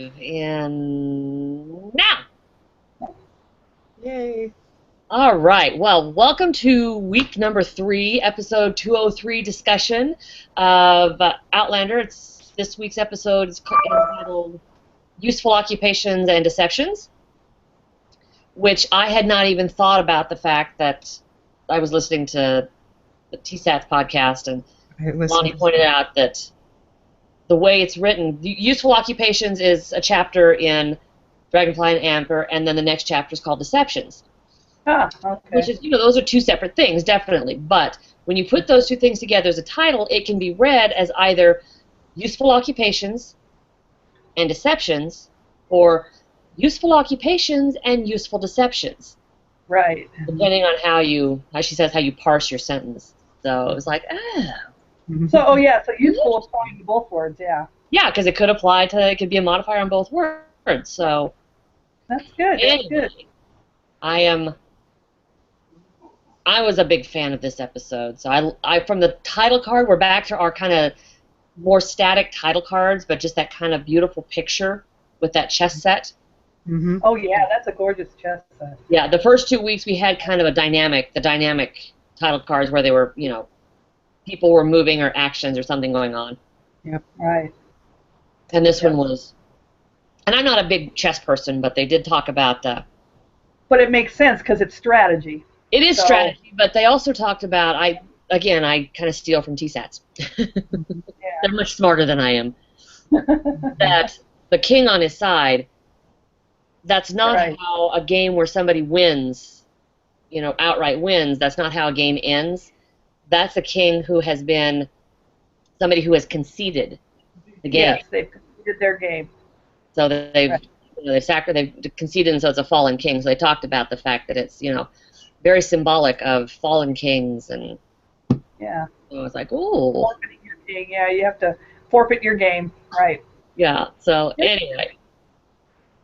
And now. Yay. All right. Well, welcome to week number 3, episode 203 discussion of Outlander. This week's episode is entitled Useful Occupations and Deceptions, which I had not even thought about the fact that I was listening to the TSATS podcast, and Lonnie pointed out that the way it's written, Useful Occupations is a chapter in Dragonfly and Amber, and then the next chapter is called Deceptions. Ah, okay. Which is, those are two separate things, definitely. But when you put those two things together as a title, it can be read as either Useful Occupations and Deceptions, or Useful Occupations and Useful Deceptions. Right. Depending on how you parse your sentence. So it was like, So useful applying to both words, yeah. Yeah, because it could be a modifier on both words. So that's good. Anyway, that's good. I was a big fan of this episode. So I from the title card, we're back to our kind of more static title cards, but just that kind of beautiful picture with that chess set. Mm-hmm. Oh yeah, that's a gorgeous chess set. Yeah, the first 2 weeks we had kind of the dynamic title cards where they were, people were moving or actions or something going on. Yep. Right. And this one was, and I'm not a big chess person, but they did talk about But it makes sense because it's strategy. It is strategy, but they also talked about, I kind of steal from TSATs. They're much smarter than I am. That the king on his side, that's not how a game where somebody wins, outright wins, that's not how a game ends. That's a king who has been somebody who has conceded the game. Yes, they've conceded their game. So they've conceded, and so it's a fallen king. So they talked about the fact that it's, very symbolic of fallen kings, and yeah. So I was like, ooh. Forfeiting your king, yeah, you have to forfeit your game, right. Yeah, so anyway.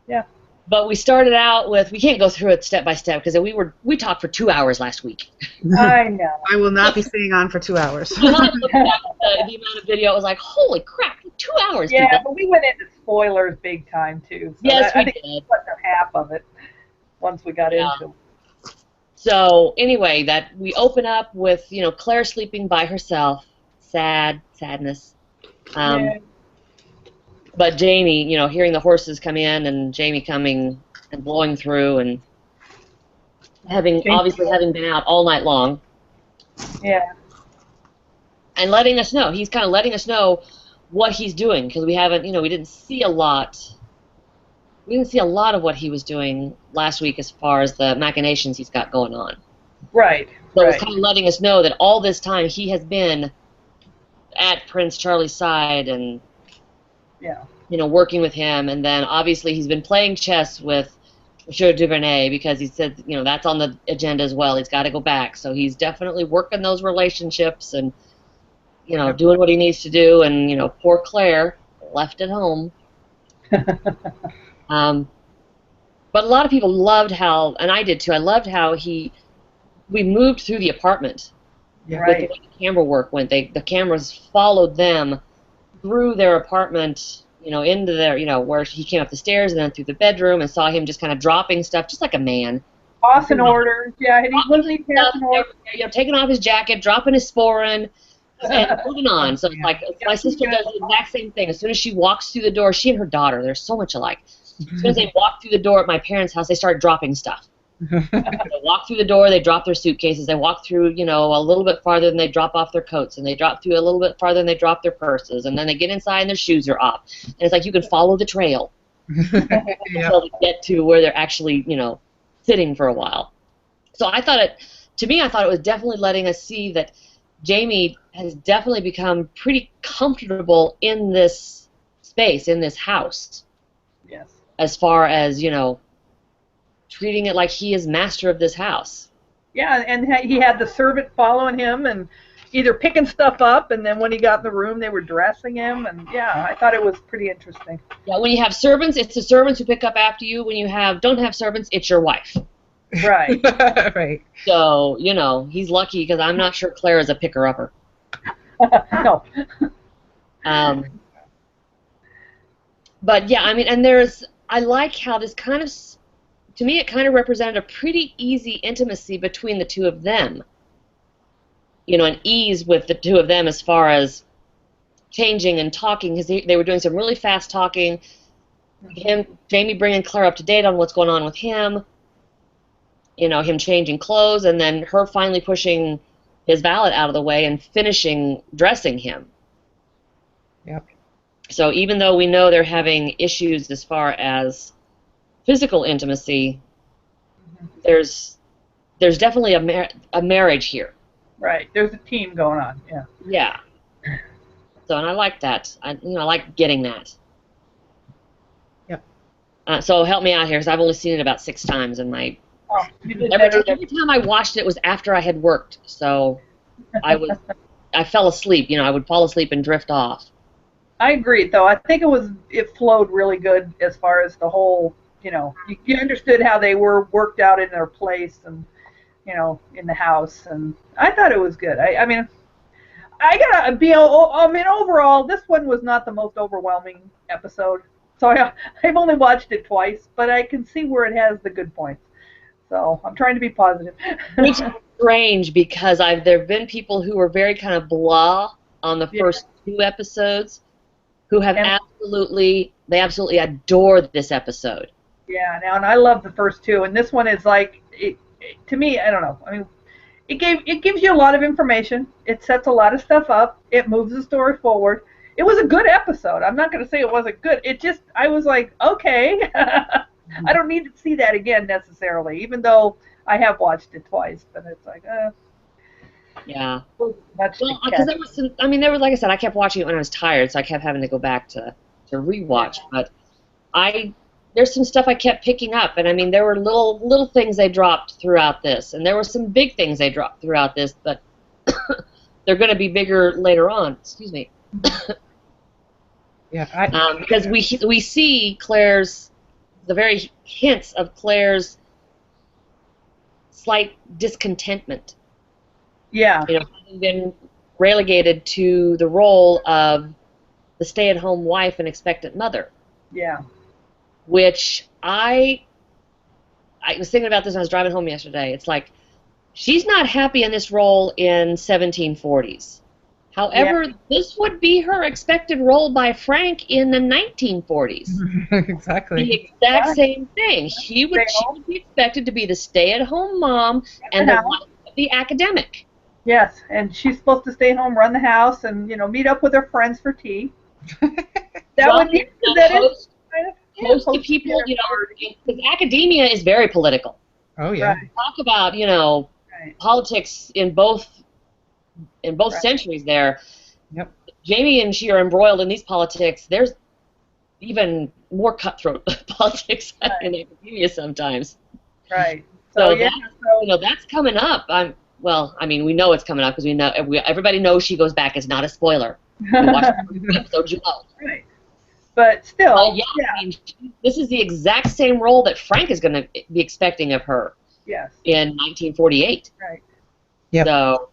Yeah. But we started out with, we can't go through it step by step because we talked for 2 hours last week. I know. I will not be staying on for 2 hours. When I looked at the amount of video, it was like, holy crap, 2 hours. Yeah, people. but we went into spoilers big time too. So Yes, we I think did. we got to half of it once we got into it. So anyway, that we open up with, Claire sleeping by herself, sadness. But Jamie, hearing the horses come in and Jamie coming and blowing through and obviously having been out all night long. Yeah. And letting us know. He's kind of letting us know what he's doing because we haven't, we didn't see a lot. We didn't see a lot of what he was doing last week as far as the machinations he's got going on. Right. So it's kind of letting us know that all this time he has been at Prince Charlie's side and working with him, and then obviously he's been playing chess with Monsieur Duvernay because he said, that's on the agenda as well. He's got to go back. So he's definitely working those relationships and, doing what he needs to do. And, poor Claire left at home. But a lot of people loved how, and I did too, I loved how we moved through the apartment. Yeah. With the way the camera work went. The cameras followed them through their apartment, into their, where he came up the stairs and then through the bedroom and saw him just kind of dropping stuff, just like a man. Passing orders, yeah, he wasn't even passing orders. Taking off his jacket, dropping his sporin, and moving on. So it's like my sister does the exact same thing. As soon as she walks through the door, she and her daughter, they're so much alike. As soon as they walk through the door at my parents' house, they start dropping stuff. They walk through the door, they drop their suitcases. They walk through, a little bit farther and they drop off their coats, and they drop through a little bit farther and they drop their purses, and then they get inside and their shoes are off. And it's like you can follow the trail until they get to where they're actually, sitting for a while. So I thought it was definitely letting us see that Jamie has definitely become pretty comfortable in this space, in this house. Yes. As far as, treating it like he is master of this house. Yeah, and he had the servant following him and either picking stuff up, and then when he got in the room, they were dressing him, and yeah, I thought it was pretty interesting. Yeah, when you have servants, it's the servants who pick up after you. When you don't have servants, it's your wife. Right. Right. So, he's lucky because I'm not sure Claire is a picker-upper. No. But yeah, I mean, and I like how this kind of, to me, it kind of represented a pretty easy intimacy between the two of them. An ease with the two of them as far as changing and talking, because they were doing some really fast talking. Jamie bringing Claire up to date on what's going on with him. Him changing clothes, and then her finally pushing his valet out of the way and finishing dressing him. Yep. So even though we know they're having issues as far as physical intimacy, there's definitely a marriage here. Right. There's a team going on. Yeah. Yeah. So, and I like that. I like getting that. Yep. So help me out here, because I've only seen it about 6 times, and every time I watched it was after I had worked. So I fell asleep. I would fall asleep and drift off. I agree, though. I think it flowed really good as far as the whole, you understood how they were worked out in their place and, in the house, and I thought it was good. I mean, overall, this one was not the most overwhelming episode. So I've only watched it twice, but I can see where it has the good points. So I'm trying to be positive. Which is strange, because there have been people who were very kind of blah on the first 2 episodes, who have absolutely adore this episode. Yeah, and I love the first 2, and this one is like, to me, I don't know. I mean, it gives you a lot of information. It sets a lot of stuff up. It moves the story forward. It was a good episode. I'm not going to say it wasn't good. I was like, okay. I don't need to see that again necessarily, even though I have watched it twice. But it's like, yeah. Well, because there was like I said, I kept watching it when I was tired, so I kept having to go back to rewatch. But there's some stuff I kept picking up, and I mean, there were little things they dropped throughout this, and there were some big things they dropped throughout this, but they're going to be bigger later on. Excuse me. Yeah. Because we see the very hints of Claire's slight discontentment. Yeah. Having been relegated to the role of the stay-at-home wife and expectant mother. Yeah. Which I was thinking about this when I was driving home yesterday. It's like, she's not happy in this role in 1740s. However, this would be her expected role by Frank in the 1940s. Exactly. The exact same thing. She would be expected to be the stay-at-home mom and the academic. Yes, and she's supposed to stay home, run the house, and meet up with her friends for tea. Most of people, because academia is very political. Oh yeah. Right. Talk about politics in both centuries there. Yep. Jamie and she are embroiled in these politics. There's even more cutthroat politics in academia sometimes. Right. So that's coming up. We know it's coming up because everybody knows she goes back. It's not a spoiler. You watch the episode, you know. Right. But still, I mean, this is the exact same role that Frank is going to be expecting of her. Yes. In 1948. Right. Yep. So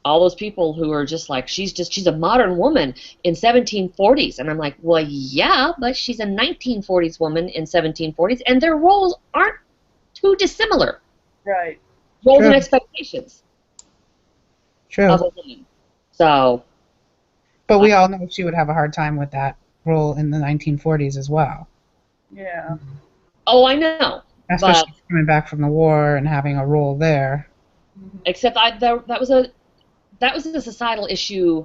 all those people who are just like, she's a modern woman in 1740s, and I'm like, well, yeah, but she's a 1940s woman in 1740s, and their roles aren't too dissimilar. Right. Roles and expectations. True. Of a woman. So. But we all know she would have a hard time with that role in the 1940s as well. Yeah. Oh, I know. Especially coming back from the war and having a role there. Except that was a societal issue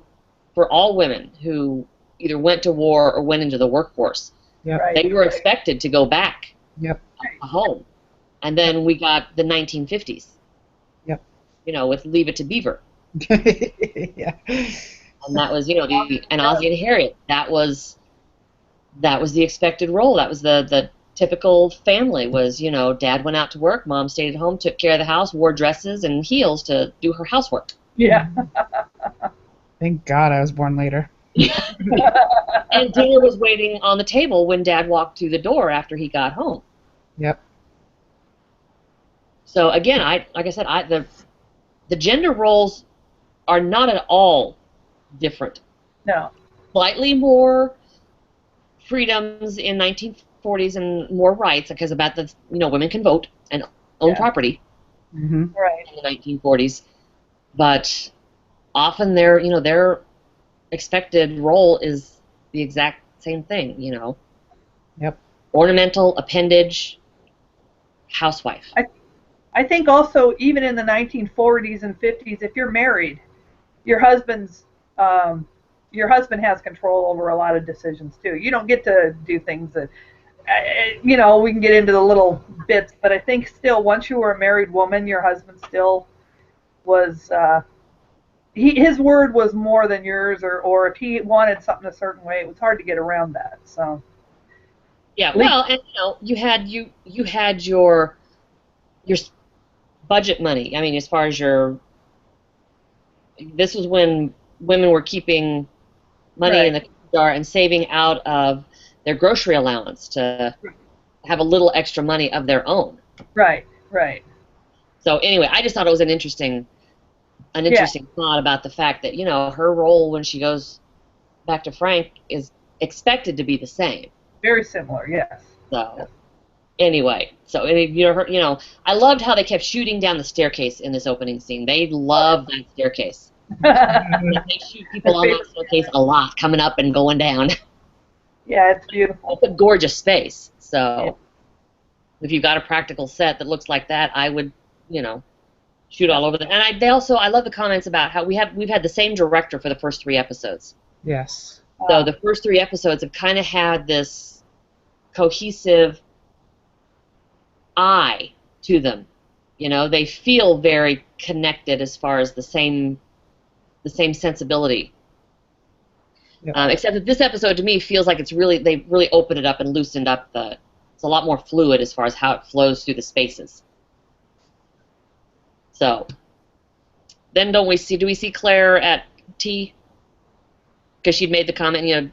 for all women who either went to war or went into the workforce. Yep. Right. They were expected to go back home. And then we got the 1950s. Yep. With Leave It to Beaver. Yeah. And that was, and Ozzie and Harriet. That was the expected role. That was the typical family was, Dad went out to work, Mom stayed at home, took care of the house, wore dresses and heels to do her housework. Yeah. Thank God I was born later. And dinner was waiting on the table when Dad walked through the door after he got home. Yep. So again, like I said, the gender roles are not at all different. No. Slightly more freedoms in 1940s and more rights, because about the women can vote and own property Right. in the 1940s, but often their expected role is the exact same thing. Yep. Ornamental appendage, housewife. I think also even in the 1940s and 50s, if you're married, your husband has control over a lot of decisions too. You don't get to do things that, we can get into the little bits, but I think still once you were a married woman, your husband still was, his word was more than yours, or if he wanted something a certain way, it was hard to get around that. So. Yeah, well, and you had your budget money. I mean, as far as this was when women were keeping money in the jar and saving out of their grocery allowance to have a little extra money of their own. Right, right. So anyway, I just thought it was an interesting thought about the fact that her role when she goes back to Frank is expected to be the same. Very similar, yes. So anyway, I loved how they kept shooting down the staircase in this opening scene. They love that staircase. They shoot people on that staircase a lot, coming up and going down. Yeah, it's beautiful. It's a gorgeous space. So if you've got a practical set that looks like that, I would, shoot all over them. And I love the comments about how we've had the same director for the first 3 episodes. Yes. So the first 3 episodes have kind of had this cohesive eye to them. They feel very connected as far as the same sensibility. Yeah. Except that this episode to me feels like they really opened it up and loosened up it's a lot more fluid as far as how it flows through the spaces. So then do we see Claire at tea? Because she'd made the comment,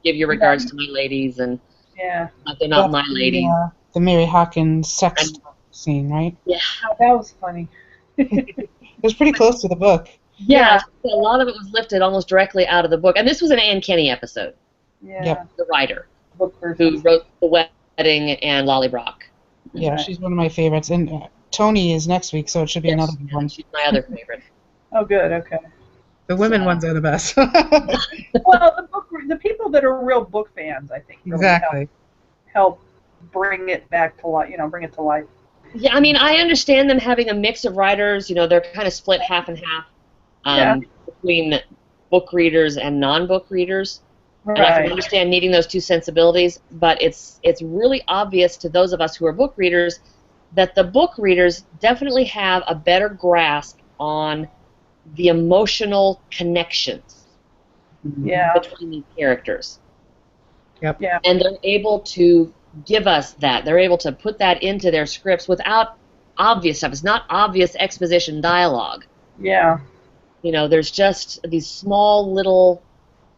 give your regards to my ladies, and they're not my ladies. The Mary Hawkins sex scene, right? Yeah. Oh, that was funny. It was pretty close to the book. Yeah, a lot of it was lifted almost directly out of the book. And this was an Ann Kenny episode. Yeah. Yep. The writer who wrote The Wedding and Lollybrock. Yeah, she's one of my favorites. And Tony is next week, so it should be another good one. She's my other favorite. Oh, good, okay. The women ones are the best. Well, the people that are real book fans, I think, really help bring it back to life. Bring it to life. Yeah, I mean, I understand them having a mix of writers. They're kind of split half and half between book readers and non-book readers. Right. And I can understand needing those two sensibilities, but it's really obvious to those of us who are book readers that the book readers definitely have a better grasp on the emotional connections between these characters. Yep. Yeah. And they're able to give us that. They're able to put that into their scripts without obvious stuff. It's not obvious exposition dialogue. Yeah. There's just these small little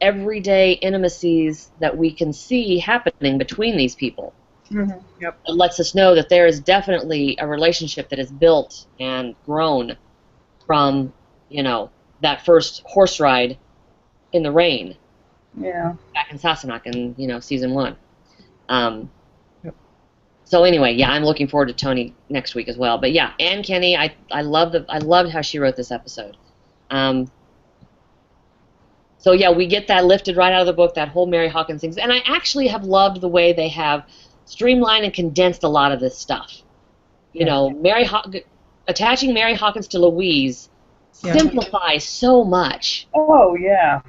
everyday intimacies that we can see happening between these people. Mm-hmm. Yep. It lets us know that there is definitely a relationship that is built and grown from, that first horse ride in the rain. Yeah. Back in Sassenach in, season 1. So anyway, I'm looking forward to Tony next week as well. But yeah, Ann Kenny, I loved how she wrote this episode. So yeah, we get that lifted right out of the book, that whole Mary Hawkins thing. And I actually have loved the way they have streamlined and condensed a lot of this stuff. Attaching Mary Hawkins to Louise simplifies so much. Oh yeah,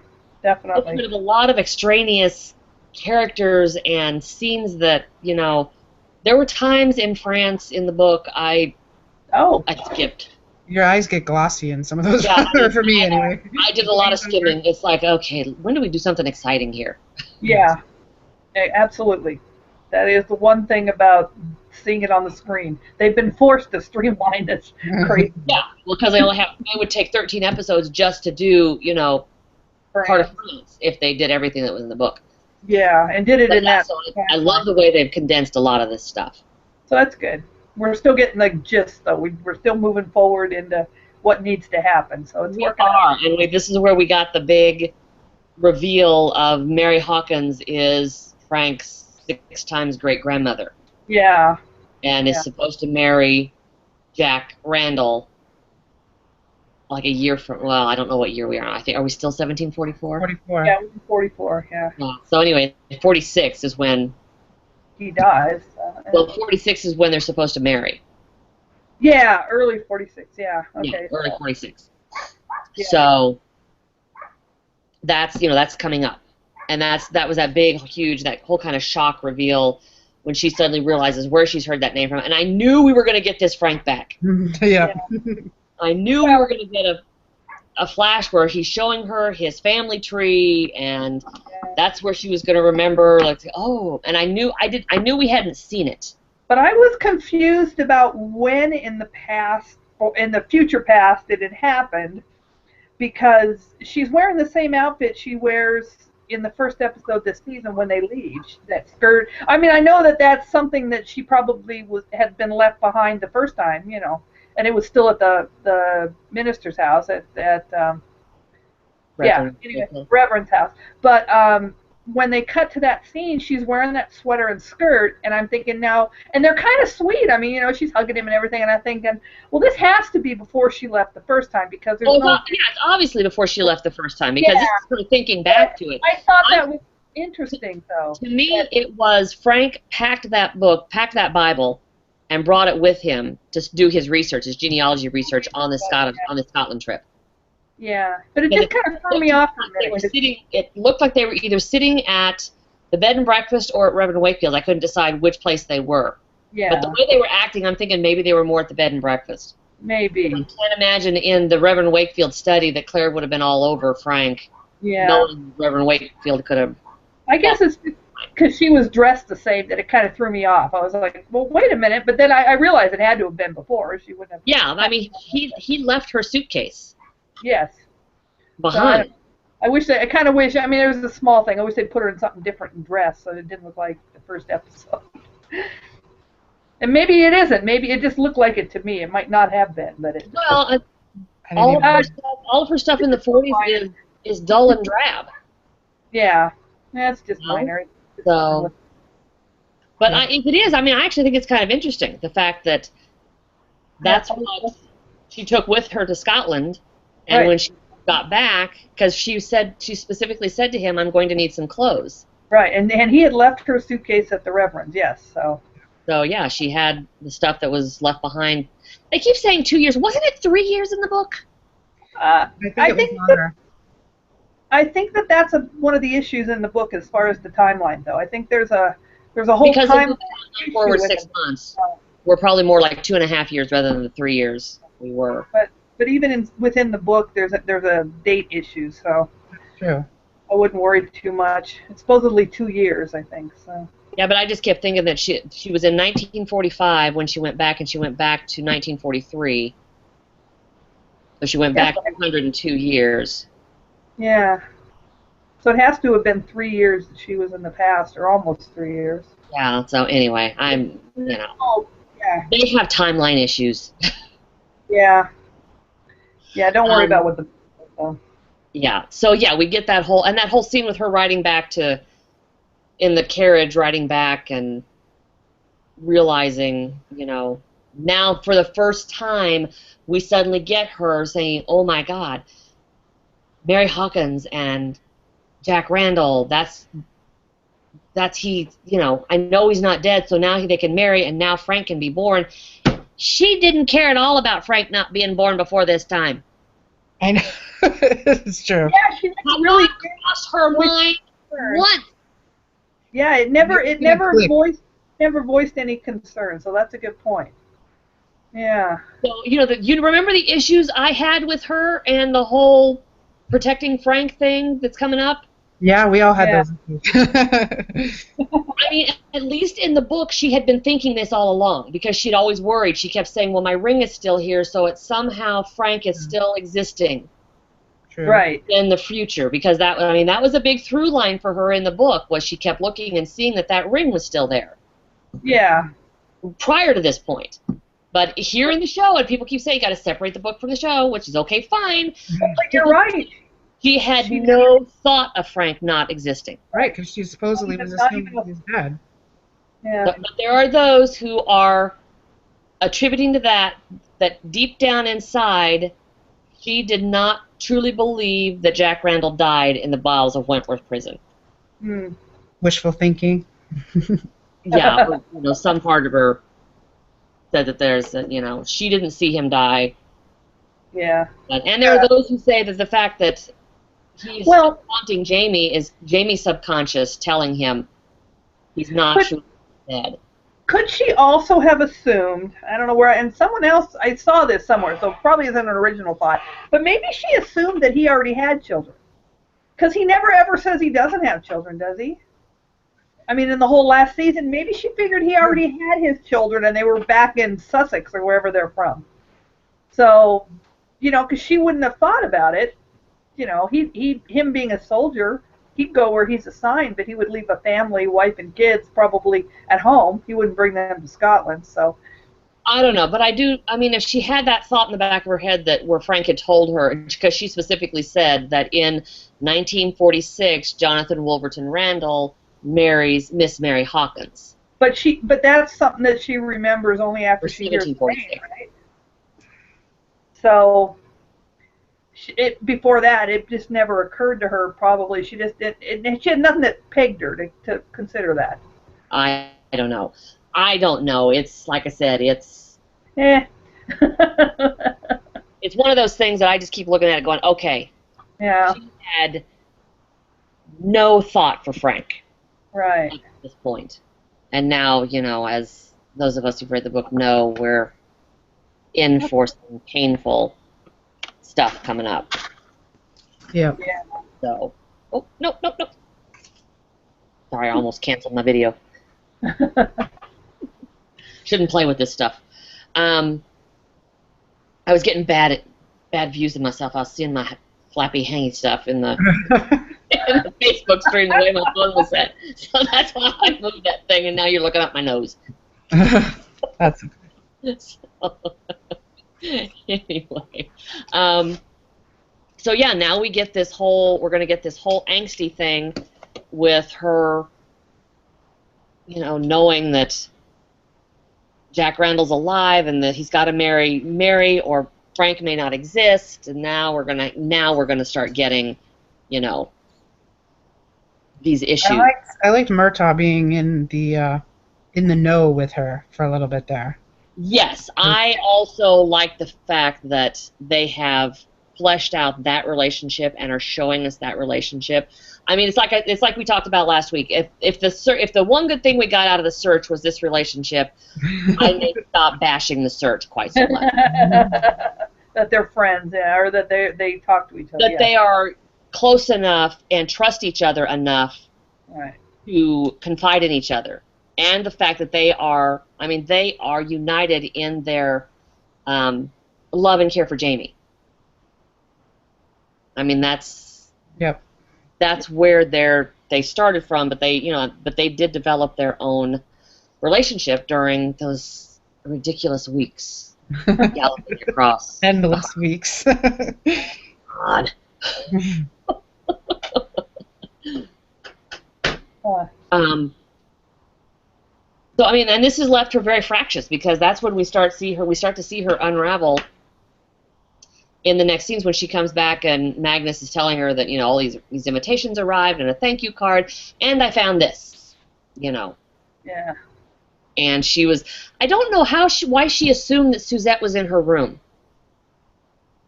definitely. It's rid of a lot of extraneous characters and scenes that there were times in France in the book I skipped. Your eyes get glossy in some of those, for me anyway. I did a lot of skimming. It's like, okay, when do we do something exciting here? Yeah, absolutely. That is the one thing about seeing it on the screen. They've been forced to streamline this crazy. Yeah, well, because they would take 13 episodes just to do, part of France if they did everything that was in the book. Yeah, and did it in that. So I love the way they've condensed a lot of this stuff. So that's good. We're still getting the gist, though. We're still moving forward into what needs to happen. So it's working out. And this is where we got the big reveal of Mary Hawkins is Frank's 6 times great-grandmother. Yeah. And is supposed to marry Jack Randall like a year from, well, I don't know what year we are. I think, are we still 1744? 44. Yeah, 44, yeah. So anyway, 46 is when He dies. well, 46 is when they're supposed to marry. Yeah, early 46, yeah. Okay. Yeah, early 46. Yeah. So that's, you know, that's coming up. And that was that big, huge, that whole kind of shock reveal when she suddenly realizes where she's heard that name from. And I knew we were going to get this Frank back. Yeah. I knew we were going to get a flash where he's showing her his family tree, and that's where she was going to remember, like, oh, and I knew we hadn't seen it. But I was confused about when in the past, or in the future past, it had happened, because she's wearing the same outfit she wears in the first episode this season when they leave. That skirt. I mean, I know that that's something that she probably had been left behind the first time, you know, and it was still at the minister's house Reverend's house. But when they cut to that scene, she's wearing that sweater and skirt, and I'm thinking now, and they're kind of sweet. I mean, you know, she's hugging him and everything, and I'm thinking, well, this has to be before she left the first time, because there's it's obviously before she left the first time, because this is sort of thinking back to it. I thought that was interesting, though. To me, it was Frank packed that Bible, and brought it with him to do his research, his genealogy research on the Scotland trip. Yeah, but it just kind of threw me off. It looked like they were either sitting at the bed and breakfast or at Reverend Wakefield's. I couldn't decide which place they were. Yeah. But the way they were acting, I'm thinking maybe they were more at the bed and breakfast. Maybe. I can't imagine in the Reverend Wakefield study that Claire would have been all over Frank. Yeah. Knowing Reverend Wakefield could have. I guess it's because she was dressed the same that it kind of threw me off. I was like, well, wait a minute. But then I realized it had to have been before. She wouldn't have. Yeah, I mean, he left her suitcase. Yes. Behind. So I kind of wish, I mean, it was a small thing. I wish they'd put her in something different and dress so it didn't look like the first episode. And maybe it isn't. Maybe it just looked like it to me. It might not have been, but it. Well, all of her stuff in the 40s is dull and drab. Yeah, that's just minor. So, but if it is, I mean, I actually think it's kind of interesting, the fact that that's what she took with her to Scotland, and when she got back, because she specifically said to him, I'm going to need some clothes. Right, and he had left her suitcase at the Reverend's, yes, so. So, yeah, she had the stuff that was left behind. They keep saying 2 years. Wasn't it 3 years in the book? I think that that's one of the issues in the book as far as the timeline, though. I think there's a whole time forward 6 months. We're probably more like 2.5 years rather than the 3 years we were. But even within the book, there's a date issue, so. True. I wouldn't worry too much. It's supposedly 2 years, I think. So. Yeah, but I just kept thinking that she was in 1945 when she went back, and she went back to 1943. So she went back 102 years. Yeah. So it has to have been 3 years that she was in the past, or almost 3 years. Yeah, so anyway, they have timeline issues. Yeah. Yeah, don't worry about what the... Yeah, so yeah, we get that whole scene with her riding back in the carriage, riding back and realizing, you know, now for the first time we suddenly get her saying, oh my God, Mary Hawkins and Jack Randall, that's he, you know, I know he's not dead, so now they can marry, and now Frank can be born. She didn't care at all about Frank not being born before this time. I know. It's true. Yeah, she really crossed her mind once. Yeah, it never voiced any concern, so that's a good point. Yeah. So, you know, you remember the issues I had with her and the whole protecting Frank thing that's coming up? Yeah, we all had those. I mean, at least in the book, she had been thinking this all along, because she'd always worried. She kept saying, well, my ring is still here, so it's somehow Frank is still existing. True. Right. In the future, because that was a big through line for her in the book, was she kept looking and seeing that ring was still there. Yeah. Prior to this point. But here in the show, and people keep saying you got to separate the book from the show, which is okay, fine. But you're right. She had no thought of Frank not existing. Right, because she supposedly was Not assuming even he was dead. Yeah. But there are those who are attributing to that deep down inside, she did not truly believe that Jack Randall died in the bowels of Wentworth Prison. Hmm. Wishful thinking. Yeah, or, some part of her said that she didn't see him die. Yeah. And there are those who say that the fact that he's haunting Jamie is Jamie's subconscious telling him he's not truly dead. Could she also have assumed, I don't know where, and someone else, I saw this somewhere, so it probably isn't an original thought, but maybe she assumed that he already had children. Because he never ever says he doesn't have children, does he? I mean, in the whole last season, maybe she figured he already had his children and they were back in Sussex or wherever they're from. So, because she wouldn't have thought about it. Him being a soldier, he'd go where he's assigned, but he would leave a family, wife and kids probably at home. He wouldn't bring them to Scotland, so. I don't know, but if she had that thought in the back of her head that where Frank had told her, because she specifically said that in 1946, Jonathan Wolverton Randall marries Miss Mary Hawkins. But that's something that she remembers only after she hears the name, right? So, before that, it just never occurred to her. Probably she just she had nothing that pegged her to consider that. I don't know. It's like I said. It's it's one of those things that I just keep looking at it, going, okay. Yeah. She had no thought for Frank. Right. At this point, and now as those of us who've read the book know, we're in for some painful stuff coming up. Yeah. So, nope. Sorry, I almost canceled my video. Shouldn't play with this stuff. I was getting bad views of myself. I was seeing my flappy, hangy stuff in the Facebook stream the way my phone was set. So that's why I moved that thing, and now you're looking up my nose. That's okay. So, anyway, so yeah, now we're going to get this whole angsty thing with her, knowing that Jack Randall's alive and that he's got to marry Mary or Frank may not exist, and now we're gonna start getting, these issues. I liked Murtaugh being in the know with her for a little bit there. Yes, I also like the fact that they have fleshed out that relationship and are showing us that relationship. I mean, it's like we talked about last week. If the one good thing we got out of the search was this relationship, I may stop bashing the search quite so much. That they're friends, or that they talk to each other. That they are close enough and trust each other enough to confide in each other. And the fact that they are united in their love and care for Jamie. I mean, that's where they started from, but they did develop their own relationship during those ridiculous weeks galloping across. Endless weeks. God. So and this has left her very fractious, because that's when we start to see her unravel in the next scenes when she comes back and Magnus is telling her that all these invitations arrived and a thank you card, and I found this, Yeah. And I don't know why she assumed that Suzette was in her room.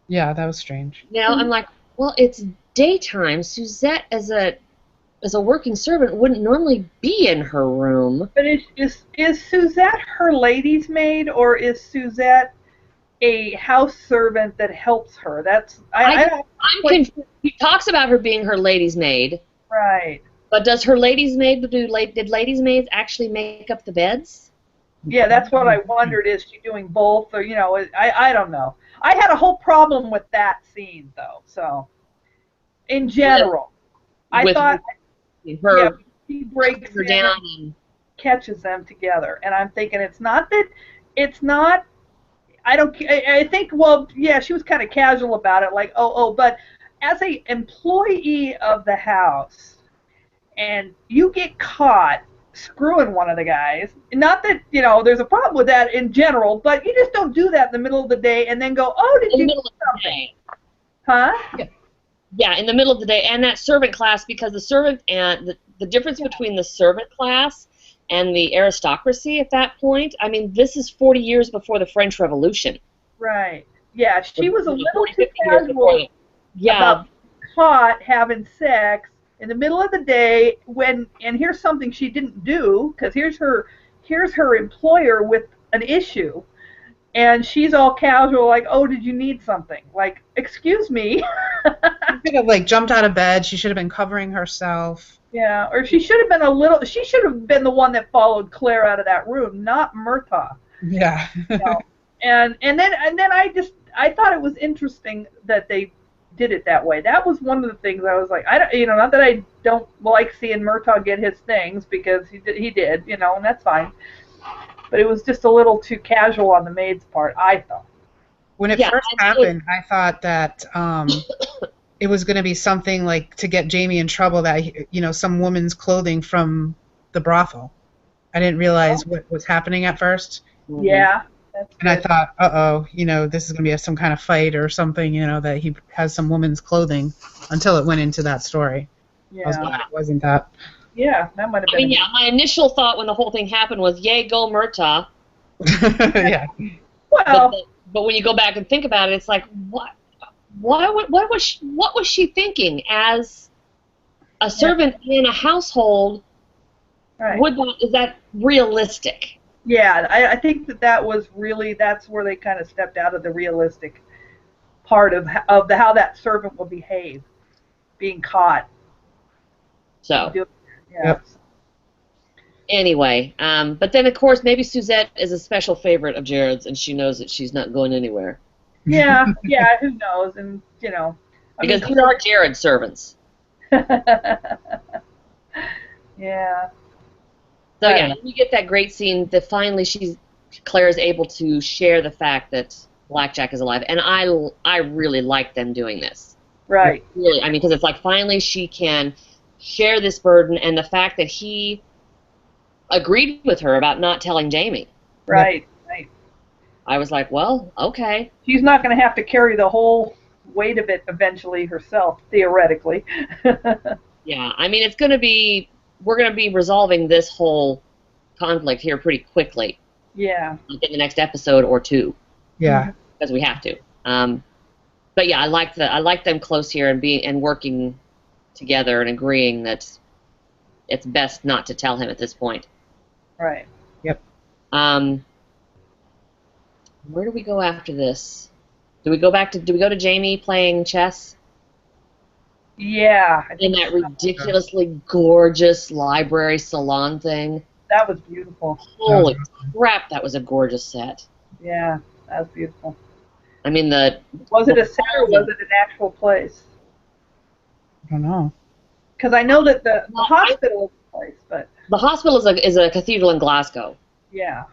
Yeah, that was strange. I'm like, well, it's daytime. Suzette, as a working servant, wouldn't normally be in her room. But is Suzette her lady's maid, or is Suzette a house servant that helps her? I'm confused. He talks about her being her lady's maid. Right. But does her lady's maid did ladies' maids actually make up the beds? Yeah, that's what I wondered. Is she doing both, or I don't know. I had a whole problem with that scene, though. So, in general, I thought he breaks her down and catches them together, and I'm thinking it's not. I think, well, yeah, she was kind of casual about it, like, but as a employee of the house, and you get caught screwing one of the guys, not that, there's a problem with that in general, but you just don't do that in the middle of the day and then go, oh, did In the you middle do of the something? day. Huh? Yeah, in the middle of the day, and that servant class, because the servant and the difference between the servant class and the aristocracy at that point, I mean, this is 40 years before the French Revolution. Right. Yeah, she was a little 40, too 50 years before casual Yeah, about being caught having sex in the middle of the day and here's something she didn't do, because here's her employer with an issue, and she's all casual like, oh, did you need something? Like, excuse me. She could have jumped out of bed. She should have been covering herself. Yeah, or she should have been the one that followed Claire out of that room, not Murtaugh. Yeah. And then I thought it was interesting that they did it that way. That was one of the things I was like, not that I don't like seeing Murtaugh get his things, because he did, and that's fine. But it was just a little too casual on the maid's part, I thought. When it first happened, I thought that it was going to be something like to get Jamie in trouble, that some woman's clothing from the brothel. I didn't realize what was happening at first. Yeah. And I thought, this is going to be some kind of fight or something, that he has some woman's clothing, until it went into that story. Yeah. I was glad it wasn't that. Yeah, that might have been. my initial thought when the whole thing happened was, yay, go Murtaugh. Yeah. Well. But when you go back and think about it, it's like, what was she thinking as a servant in a household? Right. Is that realistic? Yeah, I think that was really, that's where they kind of stepped out of the realistic part of how that servant will behave, being caught. So. Yeah. Yep. Anyway, but then of course maybe Suzette is a special favorite of Jared's, and she knows that she's not going anywhere. Yeah, who knows, and because these are Jared's servants. Yeah. So yeah, you get that great scene that finally Claire is able to share the fact that Blackjack is alive, and I really like them doing this. Right. Really, because it's like finally she can share this burden, and the fact that he agreed with her about not telling Jamie. Right. I was like, well, okay. She's not going to have to carry the whole weight of it eventually herself, theoretically. Yeah, it's going to be, we're going to be resolving this whole conflict here pretty quickly. Yeah. Like in the next episode or two. Yeah. Because we have to. But yeah, I like them close here and working together and agreeing that it's best not to tell him at this point. Right. Yep. Where do we go after this? Do we go to Jamie playing chess? Yeah. In that ridiculously gorgeous library salon thing? That was beautiful. Holy crap, that was a gorgeous set. Yeah, that was beautiful. Was it a set or was it an actual place? I don't know. Because I know that the hospital is a place, but... The hospital is a cathedral in Glasgow. Yeah.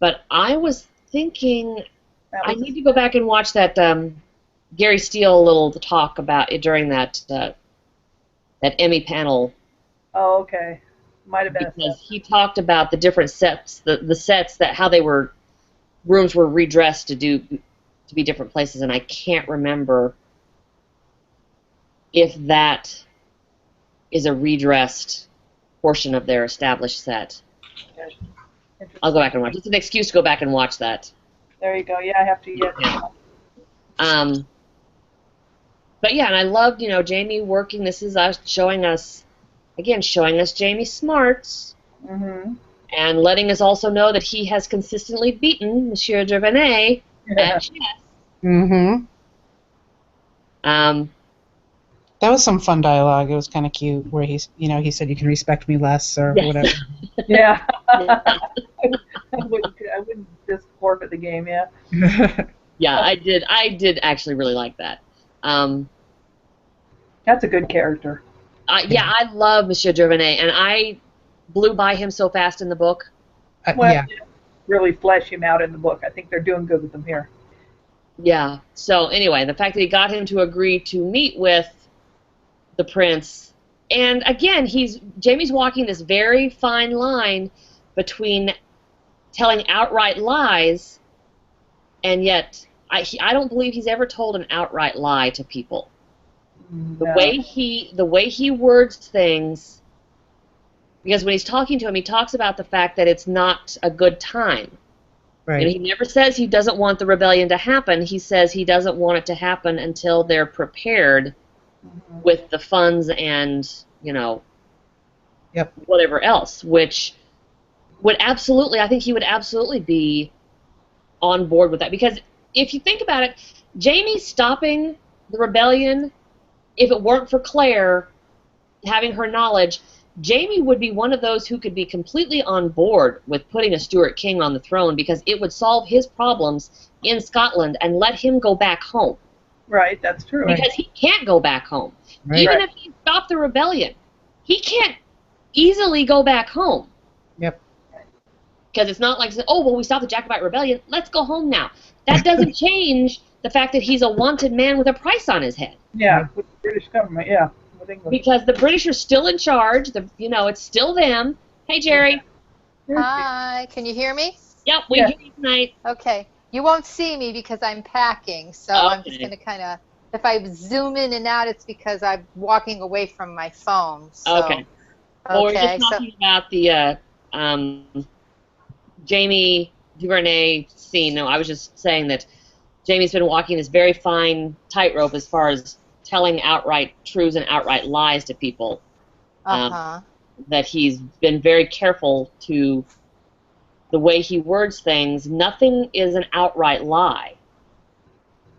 But I was thinking, I need to go back and watch that Gary Steele little talk about it during that Emmy panel. Oh, okay. Might have been. Because he talked about the different sets, the sets that how rooms were redressed to be different places, and I can't remember if that is a redressed portion of their established set. I'll go back and watch. It's an excuse to go back and watch that. There you go. Yeah, I have to. Yeah. But yeah, and I loved, Jamie working. This is us showing us Jamie's smarts, and letting us also know that he has consistently beaten Monsieur Gervanet at chess. That was some fun dialogue. It was kind of cute, where he said, "You can respect me less," or whatever. Yeah. I wouldn't just forfeit the game. Yeah. Yeah, I did actually really like that. That's a good character. Yeah, I love Monsieur Gervanet, and I blew by him so fast in the book. Well, really flesh him out in the book. I think they're doing good with him here. Yeah. So anyway, the fact that he got him to agree to meet with the prince, and again, Jamie's walking this very fine line between telling outright lies, and yet I don't believe he's ever told an outright lie to people. No. The way he words things, because when he's talking to him, he talks about the fact that it's not a good time. Right. You know, he never says he doesn't want the rebellion to happen. He says he doesn't want it to happen until they're prepared with the funds and, you know, Yep. whatever else, which would absolutely, I think he would absolutely be on board with that. Because if you think about it, Jamie stopping the rebellion, if it weren't for Claire having her knowledge, Jamie would be one of those who could be completely on board with putting a Stuart King on the throne, because it would solve his problems in Scotland and let him go back home. Right, that's true. Because he can't go back home. Right. Even if he stopped the rebellion, he can't easily go back home. Yep. Because it's not like, oh, well, we stopped the Jacobite rebellion, let's go home now. That doesn't change the fact that he's a wanted man with a price on his head. Yeah, with the British government, yeah. With England. Because the British are still in charge. It's still them. Hey, Jerry. Hi, can you hear me? Yep, we Yeah. hear you tonight. Okay. You won't see me because I'm packing, so I'm just going to kind of, if I zoom in and out, it's because I'm walking away from my phone. So. Okay. Well, we're Okay, just talking about the Jamie DuVernay scene. No, I was just saying that Jamie's been walking this very fine tightrope as far as telling outright truths and outright lies to people. That he's been very careful to the way he words things. Nothing is an outright lie.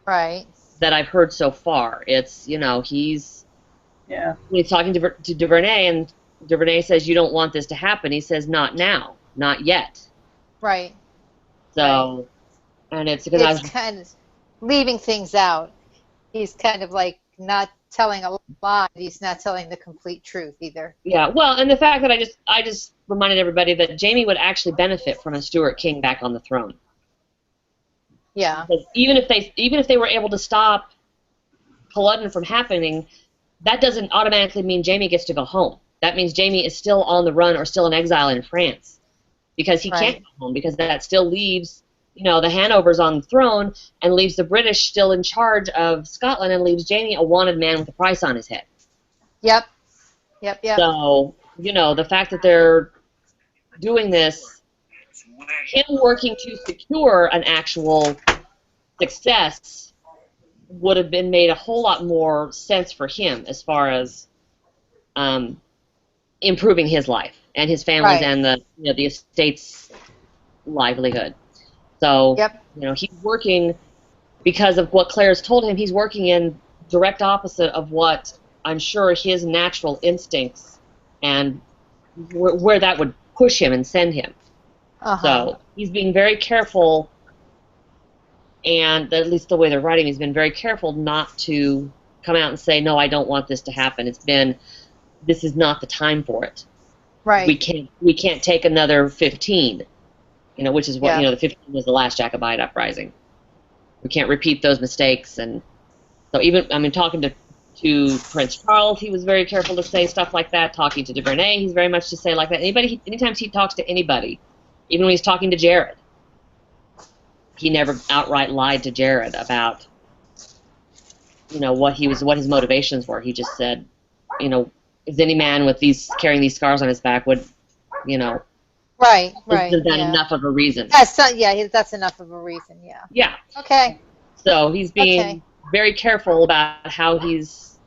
Right. That I've heard so far. It's, you know, he's talking to DuVernay, and DuVernay says, you don't want this to happen. He says, not now, not yet. Right. So, and it's because I was kind of leaving things out. He's kind of like not telling a lie. He's not telling the complete truth either. Yeah, well, and the fact that I just reminded everybody that Jamie would actually benefit from a Stuart King back on the throne. Yeah. Because even if they were able to stop Culloden from happening, that doesn't automatically mean Jamie gets to go home. That means Jamie is still on the run or still in exile in France, because he can't go home, because that still leaves, you know, the Hanovers on the throne and leaves the British still in charge of Scotland and leaves Jamie a wanted man with a price on his head. Yep. So, you know, the fact that they're doing this, him working to secure an actual success would have been made a whole lot more sense for him as far as improving his life and his family's and the estate's livelihood. So, you know, he's working, because of what Claire's told him, he's working in direct opposite of what I'm sure his natural instincts and where that would push him and send him. So he's being very careful, and at least the way they're writing, he's been very careful not to come out and say, no, I don't want this to happen. This is not the time for it. Right. We can't take another 15, you know, which is what, you know, the 15 was the last Jacobite uprising. We can't repeat those mistakes. And so even, I mean, talking to Prince Charles, he was very careful to say stuff like that. Talking to DuVernay, he's very much to say like that. Anytime he talks to anybody, even when he's talking to Jared, he never outright lied to Jared about, you know, what his motivations were. He just said, you know, if any man with carrying these scars on his back would, you know, isn't that enough of a reason? That's enough of a reason. Yeah. Yeah. Okay. So he's being very careful about how he's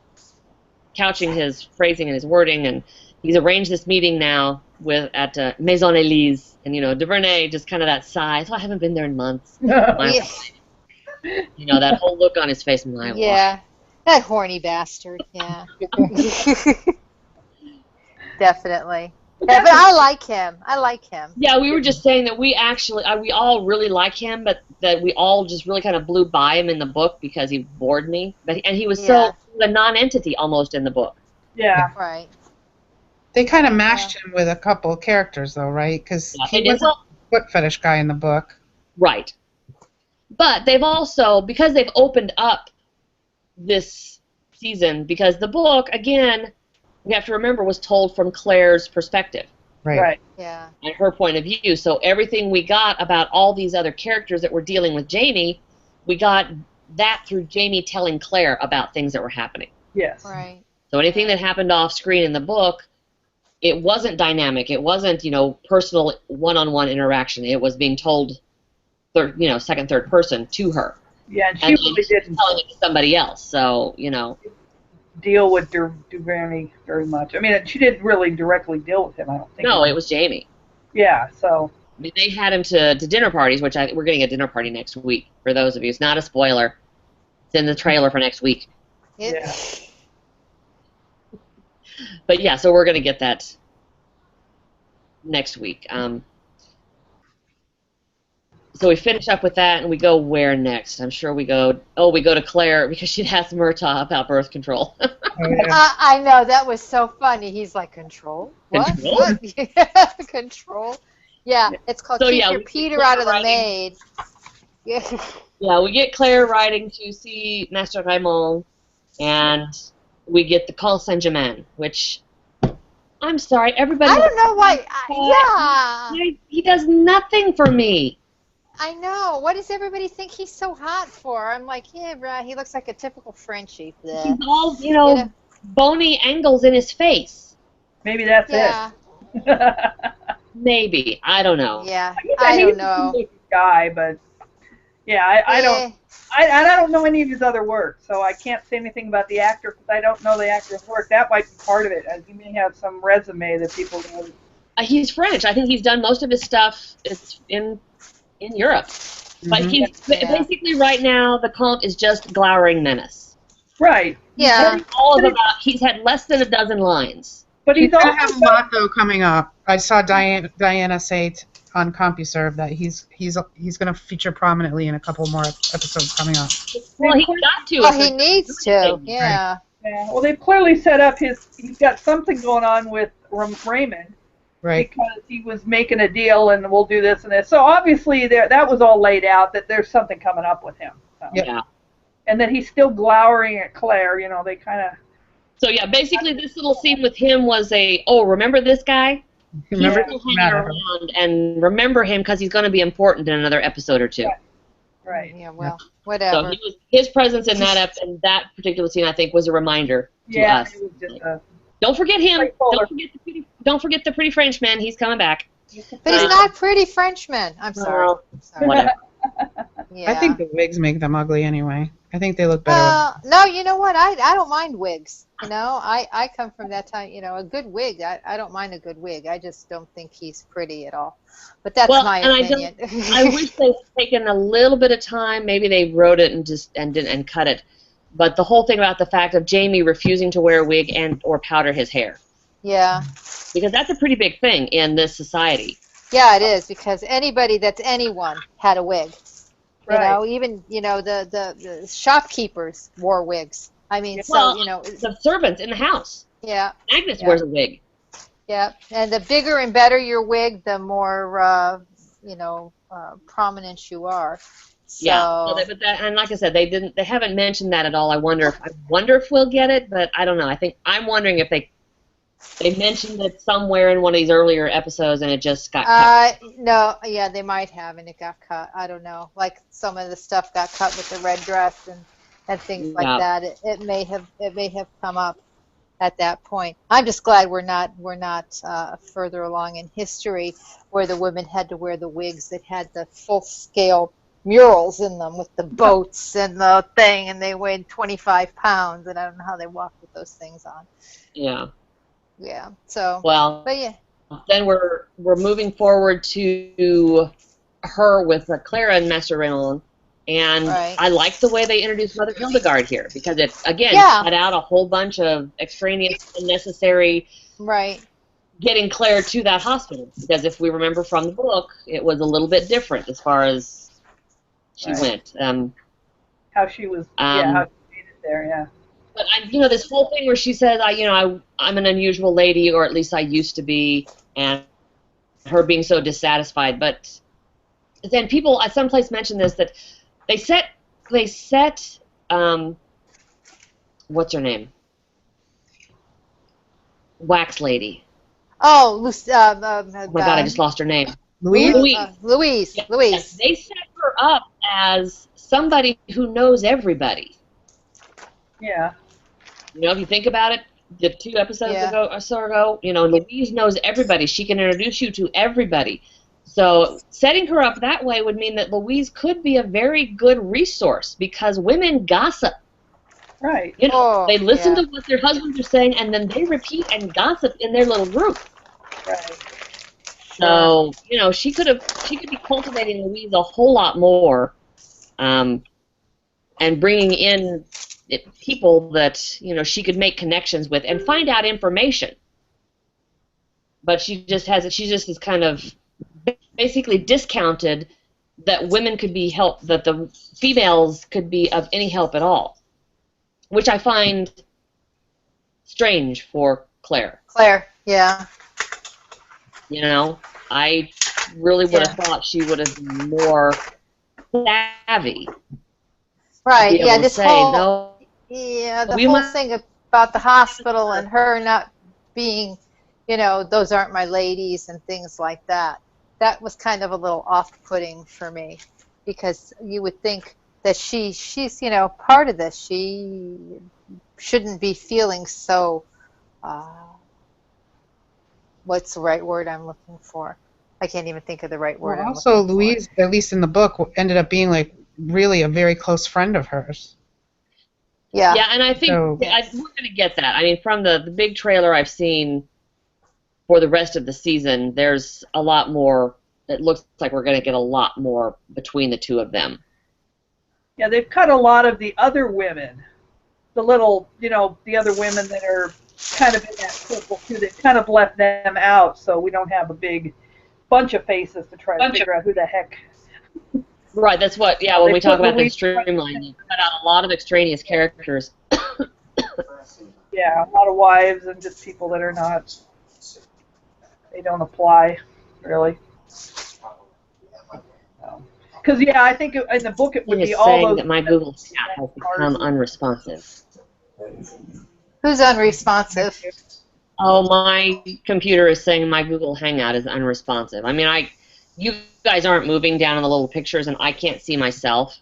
couching his phrasing and his wording, and he's arranged this meeting now at Maison Elise, and you know, DuVernay just kind of that sigh. Oh, I haven't been there in months. You know, that whole look on his face. That horny bastard. Yeah. Definitely. Yeah, but I like him. Yeah, we were just saying that we all really like him, but that we all just really kind of blew by him in the book because he bored me. And he was so a non-entity almost in the book. Yeah. Right. They kind of mashed him with a couple of characters, though, right? Because he was a foot fetish guy in the book. Right. But they've also, because they've opened up this season, because the book, again, we have to remember, was told from Claire's perspective. Right. Yeah. And her point of view. So everything we got about all these other characters that were dealing with Jamie, we got that through Jamie telling Claire about things that were happening. Yes. Right. So anything that happened off screen in the book, it wasn't dynamic. It wasn't, personal one-on-one interaction. It was being told, second, third person to her. Yeah, and she And really didn't telling it to somebody else. So, deal with Duvernay very much. I mean, she didn't really directly deal with him, I don't think. No, it was Jamie. Yeah, so. I mean, they had him to dinner parties, which we're getting a dinner party next week, for those of you. It's not a spoiler. It's in the trailer for next week. Yeah. But yeah, so we're going to get that next week. So we finish up with that, and we go where next? I'm sure we go to Claire, because she'd asked Murtaugh about birth control. Oh, yeah. I know, that was so funny. He's like, control? What? Control? What? Control? Yeah, it's called So, Keep yeah, Your we Peter get Out of the writing. Maid. Yeah. Yeah, we get Claire riding to see Master Raymond, and we get the Call Saint-Germain, which, I'm sorry, everybody... I don't know why. Yeah. He does nothing for me. I know. What does everybody think he's so hot for? I'm like, yeah, right. He looks like a typical Frenchie. He's all, bony angles in his face. Maybe that's Yeah. it. Maybe. I don't know. Yeah. I I don't know. He's a guy, but yeah, I don't. I don't know any of his other work, so I can't say anything about the actor because I don't know the actor's work. That might be part of it. He may have some resume that people know. He's French. I think he's done most of his stuff in Europe. But he's basically right now the Comte is just glowering menace. Right. Yeah. He's had less than a dozen lines. But he's going also to have Motto coming up. I saw Diana say on CompuServe that he's going to feature prominently in a couple more episodes coming up. Well, he's got to. Oh, he needs to. Yeah. Yeah. Well, they've clearly set up he's got something going on with Raymond. Right. Because he was making a deal and we'll do this and this. So obviously that was all laid out that there's something coming up with him. So. Yeah. And that he's still glowering at Claire. They kind of. So yeah, basically this little scene with him was remember this guy? Remember? He's still hanging around, and remember him because he's going to be important in another episode or two. Right. Yeah, well, whatever. So his presence in that particular scene, I think, was a reminder to us. It was just don't forget him. Don't forget the pretty Frenchman. He's coming back. But he's not a pretty Frenchman. I'm sorry. Well, Sorry. whatever. Yeah. I think the wigs make them ugly anyway. I think they look better. No, you know what? I don't mind wigs. I come from that time. A good wig. I don't mind a good wig. I just don't think he's pretty at all. But that's my opinion. I wish they'd taken a little bit of time. Maybe they wrote it and cut it. But the whole thing about the fact of Jamie refusing to wear a wig or powder his hair. Yeah. Because that's a pretty big thing in this society. Yeah, it is, because anybody that's anyone had a wig. Right. Even the shopkeepers wore wigs. I mean, the servants in the house. Yeah. Agnes wears a wig. Yeah, and the bigger and better your wig, the more prominent you are. So, yeah, and like I said, they haven't mentioned that at all. I wonder if we'll get it, but I don't know. I'm wondering if they mentioned it somewhere in one of these earlier episodes and it just got cut. No, yeah, they might have, and it got cut. I don't know. Like some of the stuff got cut with the red dress and things like that. It may have come up at that point. I'm just glad we're not further along in history where the women had to wear the wigs that had the full scale murals in them with the boats and the thing, and they weighed 25 pounds, and I don't know how they walked with those things on. Yeah. Yeah. So. Well. But yeah. Then we're moving forward to her with Clara and Master Raymond, and I like the way they introduced Mother Hildegard here because it again cut out a whole bunch of extraneous, unnecessary. Right. Getting Claire to that hospital because if we remember from the book, it was a little bit different as far as she went. How she was, how she made it there, yeah. But this whole thing where she says, I'm an unusual lady, or at least I used to be, and her being so dissatisfied. But then people at some place mentioned this that they set what's her name? Wax Lady. Oh, Oh my God, I just lost her name. Louise? Louise. Yes, Louise. yes, they set her up as somebody who knows everybody. Yeah. You know, if you think about it, the 2 episodes Yeah. ago or so ago, you know, Louise knows everybody. She can introduce you to everybody. So setting her up that way would mean that Louise could be a very good resource because women gossip. Right. You know, Oh, they listen yeah. to what their husbands are saying, and then they repeat and gossip in their little group. Right. So, you know, she could be cultivating Louise a whole lot more, and bringing in people that, you know, she could make connections with and find out information. But she just is kind of basically discounted that women could be help, that the females could be of any help at all, which I find strange for Claire. Claire. Yeah. You know, I really would have thought she would have been more savvy. Right. To be Yeah. able to This say, whole. no, Yeah. The we whole must- thing about the hospital and her not being, you know, those aren't my ladies and things like that. That was kind of a little off-putting for me, because you would think that she's, you know, part of this. She shouldn't be feeling so. What's the right word I'm looking for? I can't even think of the right word. Well, I'm also, looking for. Louise, at least in the book, ended up being like really a very close friend of hers. Yeah. Yeah, and I think So- we're going to get that. I mean, from the big trailer I've seen for the rest of the season, there's a lot more. It looks like we're going to get a lot more between the two of them. Yeah, they've cut a lot of the other women, the little, you know, the other women that are kind of in that circle too. They've kind of left them out, so we don't have a big bunch of faces to try to figure out who the heck. Right, that's what, yeah, when They we talk put about the Louise- streamline, you cut out a lot of extraneous characters. Yeah, a lot of wives and just people that are not. They don't apply, really. Because yeah, I think in the book it would It be is all saying those. that my Google chat has become unresponsive. Who's unresponsive? Oh, my computer is saying my Google Hangout is unresponsive. I mean, you guys aren't moving down in the little pictures, and I can't see myself.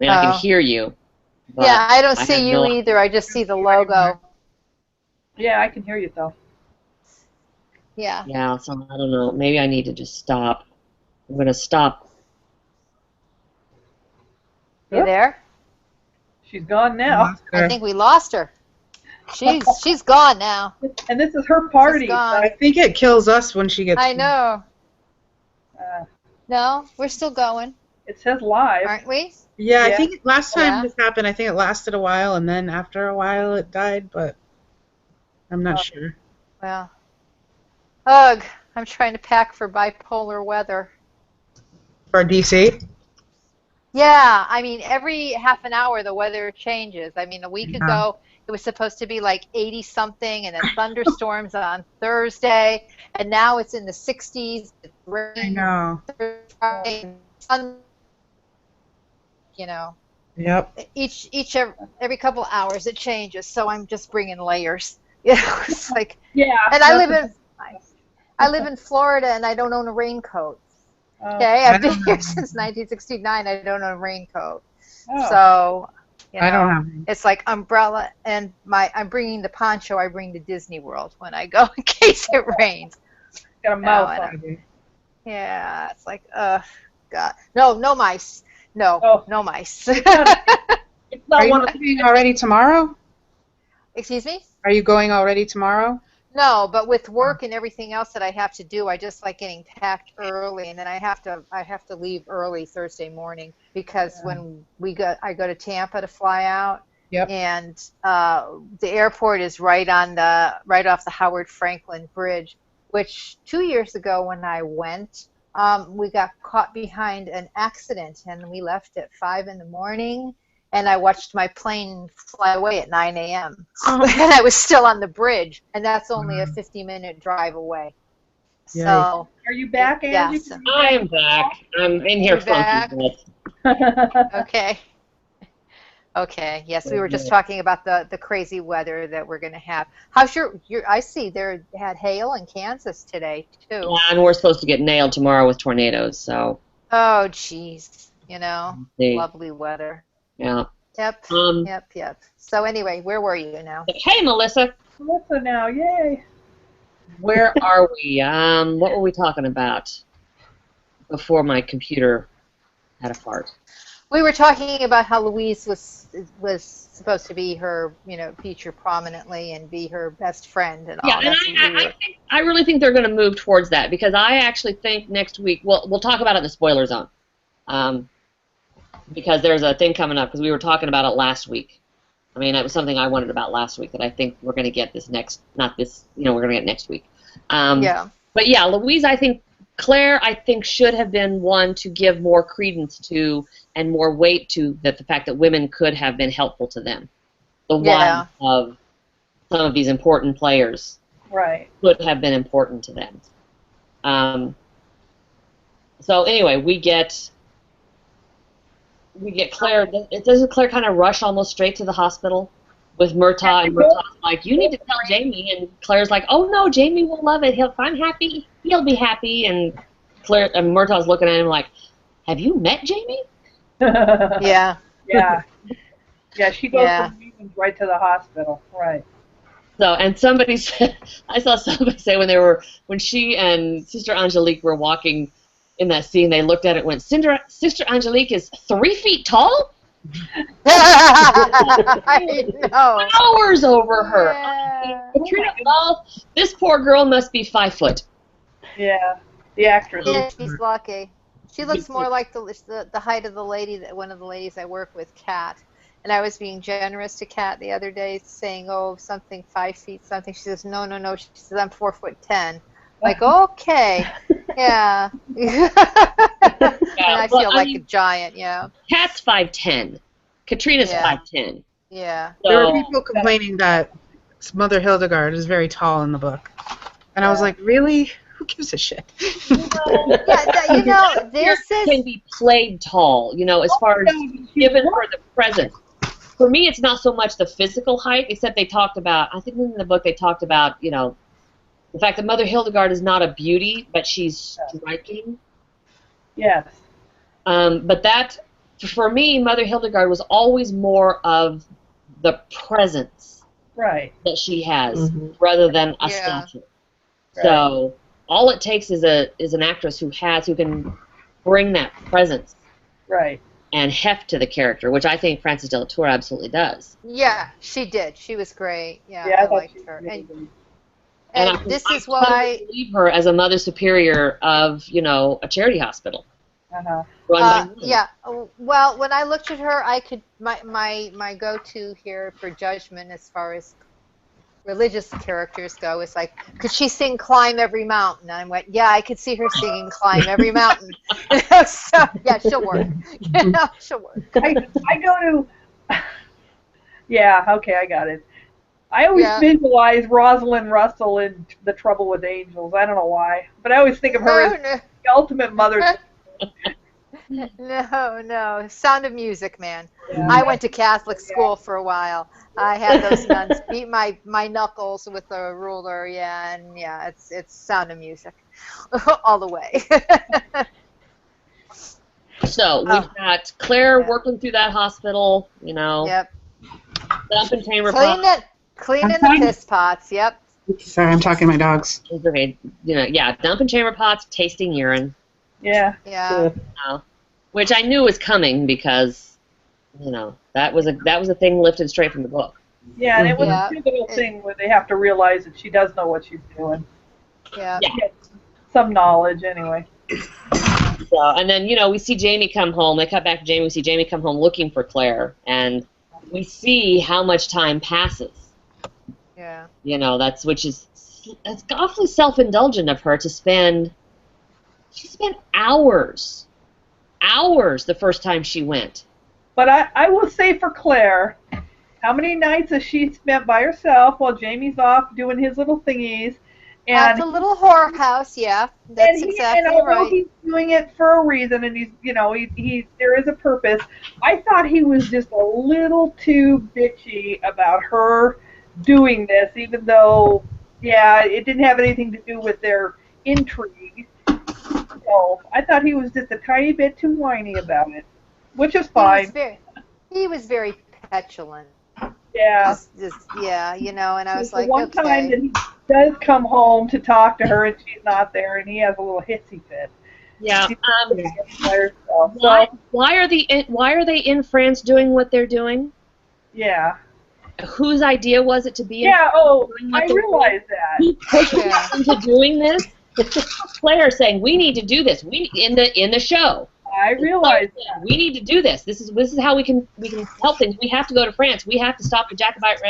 I mean, I Oh. can hear you. But Yeah, I don't have see you no- either. I just see the logo. Yeah, I can hear you though. Yeah. Yeah, so I don't know. Maybe I need to just stop. I'm going to stop. You there? She's gone now, I think we lost her. She's gone now. and this is her party. She's gone. I think it kills us when she gets. I know. Uh, No, we're still going, it says live. aren't we? Yeah, Yeah. I think last time Yeah. this happened, I think it lasted a while, and then after a while it died, but I'm not sure. Well, ugh, I'm trying to pack for bipolar weather. For DC? Yeah, I mean, every half an hour the weather changes. I mean, a week Yeah. ago it was supposed to be like 80 something, and then thunderstorms on Thursday, and now it's in the 60s. It's I rain, know. Thursday, sun. You know, Yep. every couple hours it changes. So I'm just bringing layers. You know, it's like, Yeah. and I live in Florida, and I don't own a raincoat. Okay, I've been here since 1969. I don't own a raincoat. Oh. So, you know, I don't have. it's like umbrella, and I'm bringing the poncho I bring to Disney World when I go in case it rains. Got a No, mouth I on don't. it. Yeah, it's like, God. No mice. No, Oh. no mice. It's Are not you one of leaving already tomorrow? Excuse me? Are you going already tomorrow? No, but with work and everything else that I have to do, I just like getting packed early, and then I have to leave early Thursday morning because when I go to Tampa to fly out. Yep. And the airport is right off the Howard Franklin Bridge, which 2 years ago when I went, we got caught behind an accident, and we left at 5 in the morning, and I watched my plane fly away at 9 a.m. And I was still on the bridge, and that's only a 50-minute drive away. Yikes. So, Are you back, yeah, Angie? so- I am back. I'm in here You're back? funky, but Okay. Okay. Yes, we were just talking about the crazy weather that we're going to have. How's your I see there had hail in Kansas today too. Yeah, and we're supposed to get nailed tomorrow with tornadoes, so. Oh, geez. See. Lovely weather. Yeah. Yep. Yep. So anyway, where were you now? Hey, Melissa. Melissa now, yay. Where are we? What were we talking about before my computer had a fart? We were talking about how Louise was supposed to be her, feature prominently and be her best friend and all. Yeah, and I really think they're going to move towards that, because I actually think next week we'll talk about it in the spoiler zone, because there's a thing coming up, because we were talking about it last week. I mean, it was something I wanted about last week that I think we're going to get we're going to get next week. Yeah. But yeah, Louise, Claire, I think, should have been one to give more credence to and more weight to the fact that women could have been helpful to them. The wives of some of these important players could have been important to them. So anyway, we get Claire. Doesn't Claire kind of rush almost straight to the hospital with Murtaugh, and Murtaugh's like, "You need to tell Jamie," and Claire's like, "Oh no, Jamie will love it. If I'm happy, he'll be happy." And Murtaugh's looking at him like, "Have you met Jamie?" Yeah. Yeah. Yeah, she goes from Newman's right to the hospital. Right. So, and somebody said, I saw somebody say when she and Sister Angelique were walking in that scene, they looked at it and went, Sister Angelique is 3 feet tall? I know. Towers over her. Yeah. This poor girl must be 5 foot. Yeah, the actress. Yeah, she's lucky. She looks more like the height of the lady one of the ladies I work with, Kat. And I was being generous to Kat the other day, saying, something 5 feet something. She says, no. She says, I'm 4'10". Like, okay, yeah. And I feel like a giant, yeah. Kat's 5'10". Katrina's 5'10". Yeah. So, there were people complaining that Mother Hildegard is very tall in the book, and I was like, really? Who gives a shit? Yeah, this can be played tall, as far as given her the presence. For me, it's not so much the physical height, except they talked about, I think in the book they talked about, the fact that Mother Hildegard is not a beauty, but she's striking. Yes. But that, for me, Mother Hildegard was always more of the presence that she has, rather than a statue. So all it takes is an actress who can bring that presence and heft to the character, which I think Frances de la Tour absolutely does. Yeah, she did. She was great. Yeah, I liked her. And this is I why totally believe her as a Mother Superior of, a charity hospital. Yeah. Well, when I looked at her, I could my go-to here for judgment as far as religious characters go is like, could she sing "Climb Every Mountain"? And I went, yeah, I could see her singing "Climb Every Mountain." So yeah, she'll work. She'll work. I go to. Yeah. Okay, I got it. I always visualize Rosalind Russell in The Trouble with Angels. I don't know why, but I always think of her as the ultimate mother. No. Sound of Music, man. Yeah. I went to Catholic school for a while. I had those nuns beat my knuckles with a ruler, and it's Sound of Music all the way. So we've got Claire working through that hospital, Yep. Dumping chamber pots. Cleaning the piss pots, yep. Sorry, I'm talking to my dogs. Okay, dumping chamber pots, tasting urine. Yeah. Which I knew was coming because, that was a thing lifted straight from the book. Yeah, and it was a pivotal thing where they have to realize that she does know what she's doing. Yeah. Some knowledge, anyway. So, and then, we see Jamie come home. They cut back to Jamie. We see Jamie come home looking for Claire, and we see how much time passes. Yeah. It's awfully self-indulgent of her to spend. She spent hours the first time she went. But I will say for Claire, how many nights has she spent by herself while Jamie's off doing his little thingies, And a little whorehouse, yeah. That's exactly although right. he's doing it for a reason, and he's, there is a purpose. I thought he was just a little too bitchy about her doing this, even though, yeah, it didn't have anything to do with their intrigue. So I thought he was just a tiny bit too whiny about it, which is fine. He was very petulant. Yeah. Yeah, and I was like, one okay. time that he does come home to talk to her and she's not there, and he has a little hissy fit. Yeah. Why are they in France doing what they're doing? Yeah. Whose idea was it to be? Yeah. I realize that. Who pushed us into doing this? Claire saying we need to do this. We in the show. I realize that. We need to do this. This is how we can help things. We have to go to France. We have to stop the Jacobite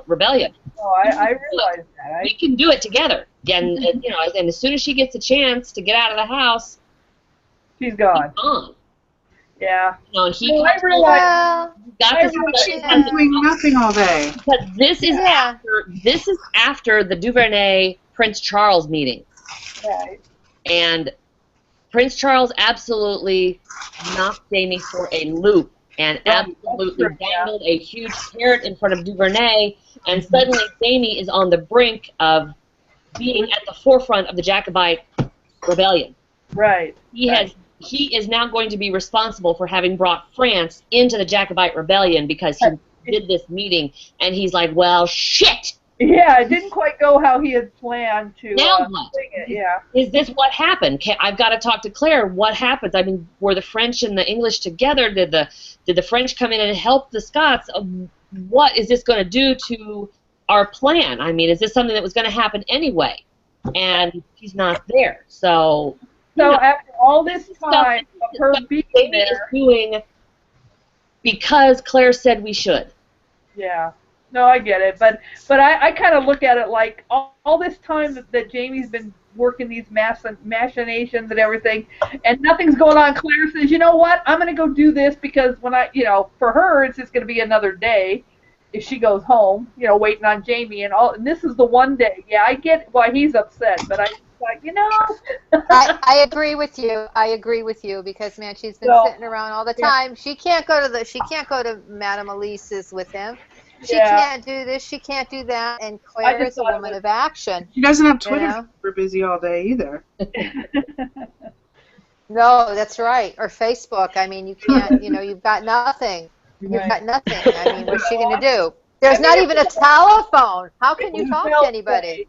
rebellion. Oh, I realize that. We can do it together. And and as soon as she gets a chance to get out of the house, she's gone. Yeah. And he I realize. She's been doing nothing all day. But this is after the Duvernay Prince Charles meeting. Right. And Prince Charles absolutely knocked Jamie for a loop and absolutely dangled a huge carrot in front of Duvernay, and suddenly Jamie is on the brink of being at the forefront of the Jacobite rebellion. Right. He is now going to be responsible for having brought France into the Jacobite rebellion because he did this meeting, and he's like, well, shit! Yeah, it didn't quite go how he had planned to. Now what? Yeah. Is this what happened? I've got to talk to Claire. What happens? I mean, were the French and the English together? Did the French come in and help the Scots? What is this going to do to our plan? I mean, is this something that was going to happen anyway? And she's not there. So after all this time of her being there, is doing because Claire said we should. Yeah. No, I get it, but I kind of look at it like all this time that Jamie's been working these machinations and everything, and nothing's going on. Claire says, you know what, I'm going to go do this because when for her, it's just going to be another day if she goes home, waiting on Jamie and all. And this is the one day. Yeah, I get why he's upset, but I agree with you. I agree with you because man, she's been sitting around all the time. She can't go to Madame Elise's with him. She can't do this, she can't do that, and Claire is a woman of action. She doesn't have Twitter. We're busy all day either. No, that's right. Or Facebook. I mean, you can't, you've got nothing. You've got nothing. I mean, what's she going to do? There's not even a telephone. How can you talk to anybody?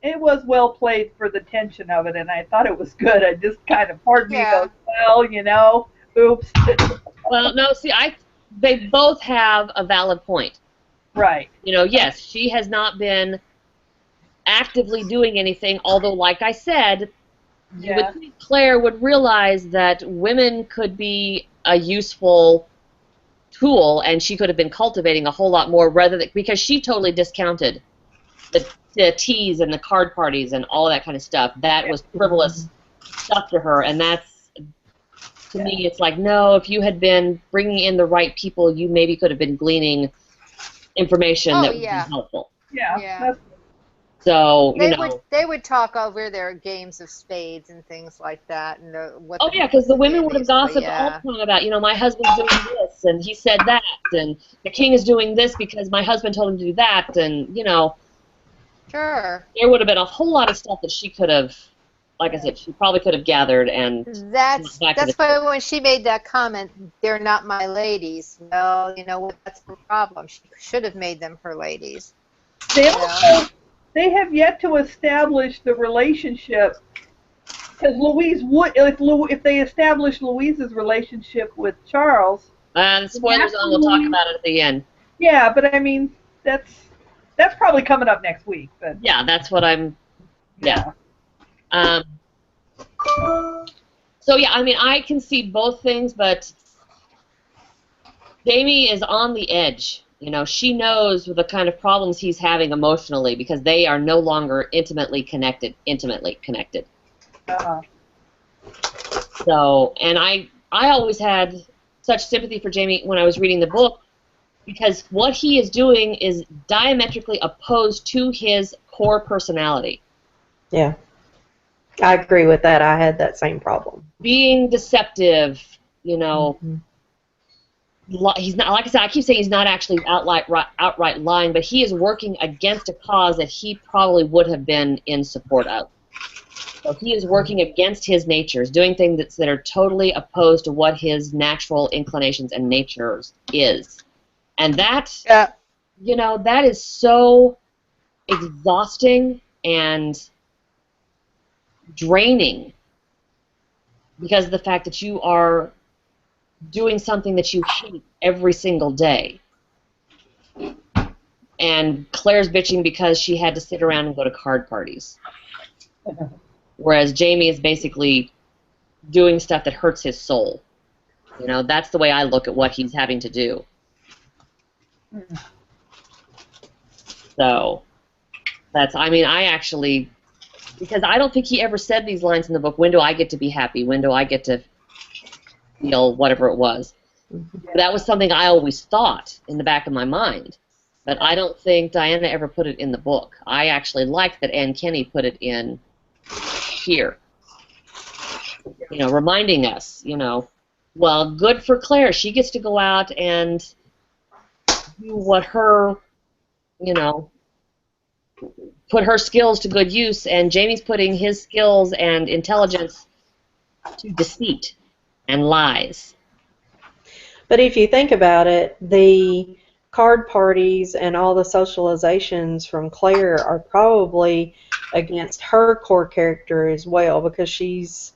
It was well played for the tension of it, and I thought it was good. I just kind of, part of me goes, well, oops. Well, no, see, they both have a valid point. Right. Yes, she has not been actively doing anything, although, like I said, you would think Claire would realize that women could be a useful tool, and she could have been cultivating a whole lot more because she totally discounted the teas and the card parties and all of that kind of stuff. That was frivolous stuff to her, and that's, to me, it's like, no, if you had been bringing in the right people, you maybe could have been gleaning information that would be helpful. Yeah. So they would talk over their games of spades and things like that, and because the women would have gossiped all the time about my husband's doing this and he said that and the king is doing this because my husband told him to do that, and sure, there would have been a whole lot of stuff that she could have, like I said, she probably could have gathered. And that's why when she made that comment, they're not my ladies. Well, you know what? That's the problem. She should have made them her ladies. They have yet to establish the relationship, because Louise would, if they establish Louise's relationship with Charles. Spoilers on. We'll talk about it at the end. Yeah, but I mean that's probably coming up next week. But yeah, that's what I'm. Yeah. So yeah, I mean, I can see both things, but Jamie is on the edge. She knows the kind of problems he's having emotionally because they are no longer intimately connected. So, and I always had such sympathy for Jamie when I was reading the book, because what he is doing is diametrically opposed to his core personality. Yeah. I agree with that. I had that same problem. Being deceptive, you know. He's not, like I said, I keep saying he's not actually outright lying, but he is working against a cause that he probably would have been in support of. So he is working against his natures, doing things that are totally opposed to what his natural inclinations and natures is. And that, you know, that is so exhausting and draining because of the fact that you are doing something that you hate every single day. And Claire's bitching because she had to sit around and go to card parties. Whereas Jamie is basically doing stuff that hurts his soul. You know, that's the way I look at what he's having to do. So, that's, I mean, I actually, because I don't think he ever said these lines in the book, when do I get to be happy? When do I get to feel whatever it was? But that was something I always thought in the back of my mind. But I don't think Diana ever put it in the book. I actually liked that Ann Kenny put it in here. You know, reminding us, you know, well, good for Claire. She gets to go out and do what her, you know, put her skills to good use, and Jamie's putting his skills and intelligence to deceit and lies. But if you think about it, the card parties and all the socializations from Claire are probably against her core character as well, because she's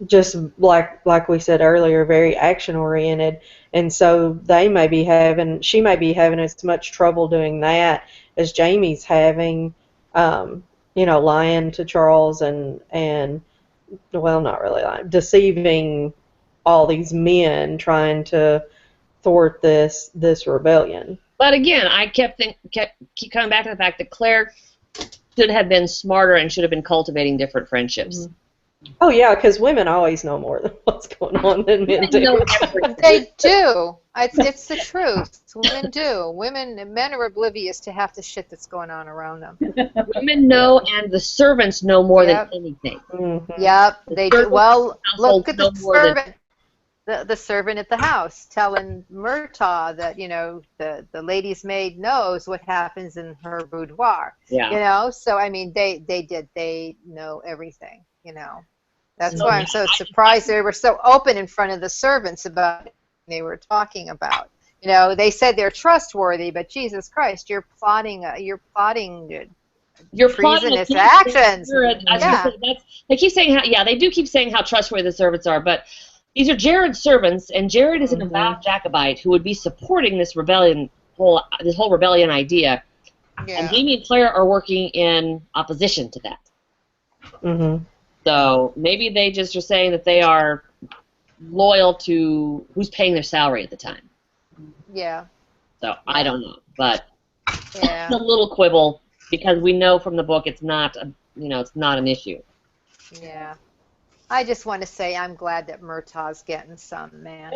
just like we said earlier, very action oriented, and so she may be having as much trouble doing that as Jamie's having, you know, lying to Charles and well, not really lying, deceiving all these men trying to thwart this rebellion. But again, I keep coming back to the fact that Claire should have been smarter and should have been cultivating different friendships. Mm-hmm. Oh yeah, because women always know more than what's going on than men do. They do. It's the truth. Women do. Men are oblivious to half the shit that's going on around them. Women know, and the servants know more than anything. Mm-hmm. Yep, they do. Well, look at the servant. The servant at the house telling Murtaugh that, you know, the lady's maid knows what happens in her boudoir. Yeah. You know, so I mean, they know everything. You know, that's why I'm so surprised they were so open in front of the servants about what they were talking about. You know, they said they're trustworthy, but Jesus Christ, you're plotting treasonous actions. They keep saying how, they do keep saying how trustworthy the servants are, but these are Jared's servants, and Jared is an avowed Jacobite who would be supporting this whole rebellion idea. Yeah. And Jamie and Claire are working in opposition to that. Mm-hmm. So maybe they just are saying that they are loyal to who's paying their salary at the time. Yeah. So I don't know, but it's a little quibble because we know from the book it's not it's not an issue. Yeah. I just want to say I'm glad that Murtaugh's getting some, man.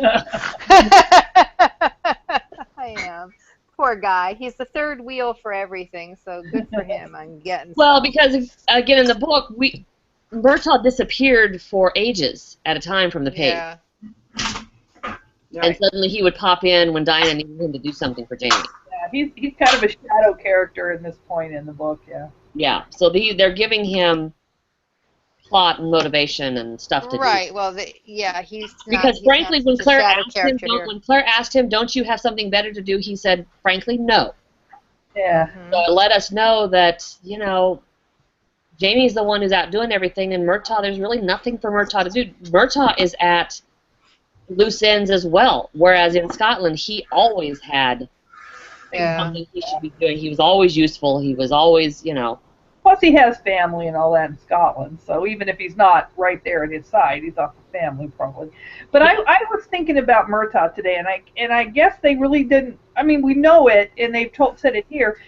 I am. Poor guy. He's the third wheel for everything, so good for him. I'm getting some. Because, again, in the book, Murtaugh disappeared for ages at a time from the page. Yeah. And suddenly he would pop in when Diana needed him to do something for Jamie. Yeah, he's kind of a shadow character in this point in the book, yeah. Yeah, so they're giving him plot and motivation and stuff to do. Right. Well, he's not. Because frankly, when Claire asked him, "Don't you have something better to do?" he said, "Frankly, no." Yeah. So let us know that Jamie's the one who's out doing everything, and Murtaugh, there's really nothing for Murtaugh to do. Murtaugh is at loose ends as well. Whereas in Scotland, he always had something he should be doing. He was always useful. He was always, Plus, he has family and all that in Scotland, so even if he's not right there at his side, he's off the family probably. But I was thinking about Murtaugh today, and I guess they really didn't. I mean, we know it, and they've said it here.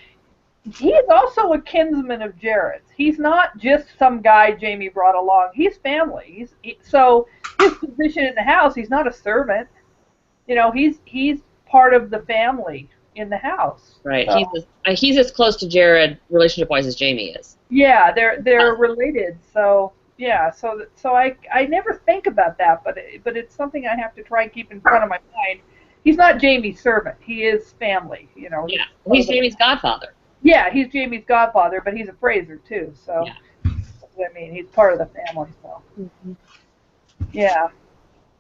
He is also a kinsman of Jared's. He's not just some guy Jamie brought along. He's family. So his position in the house, he's not a servant. He's part of the family. in the house. Right. So, He's as close to Jared relationship-wise as Jamie is. yeah, they're related. So yeah, so I never think about that, but it's something I have to try and keep in front of my mind. He's not Jamie's servant. He is family. You know. Yeah. He's Jamie's godfather. Yeah, he's Jamie's godfather, but he's a Fraser too. So Yeah. I mean, he's part of the family. So yeah.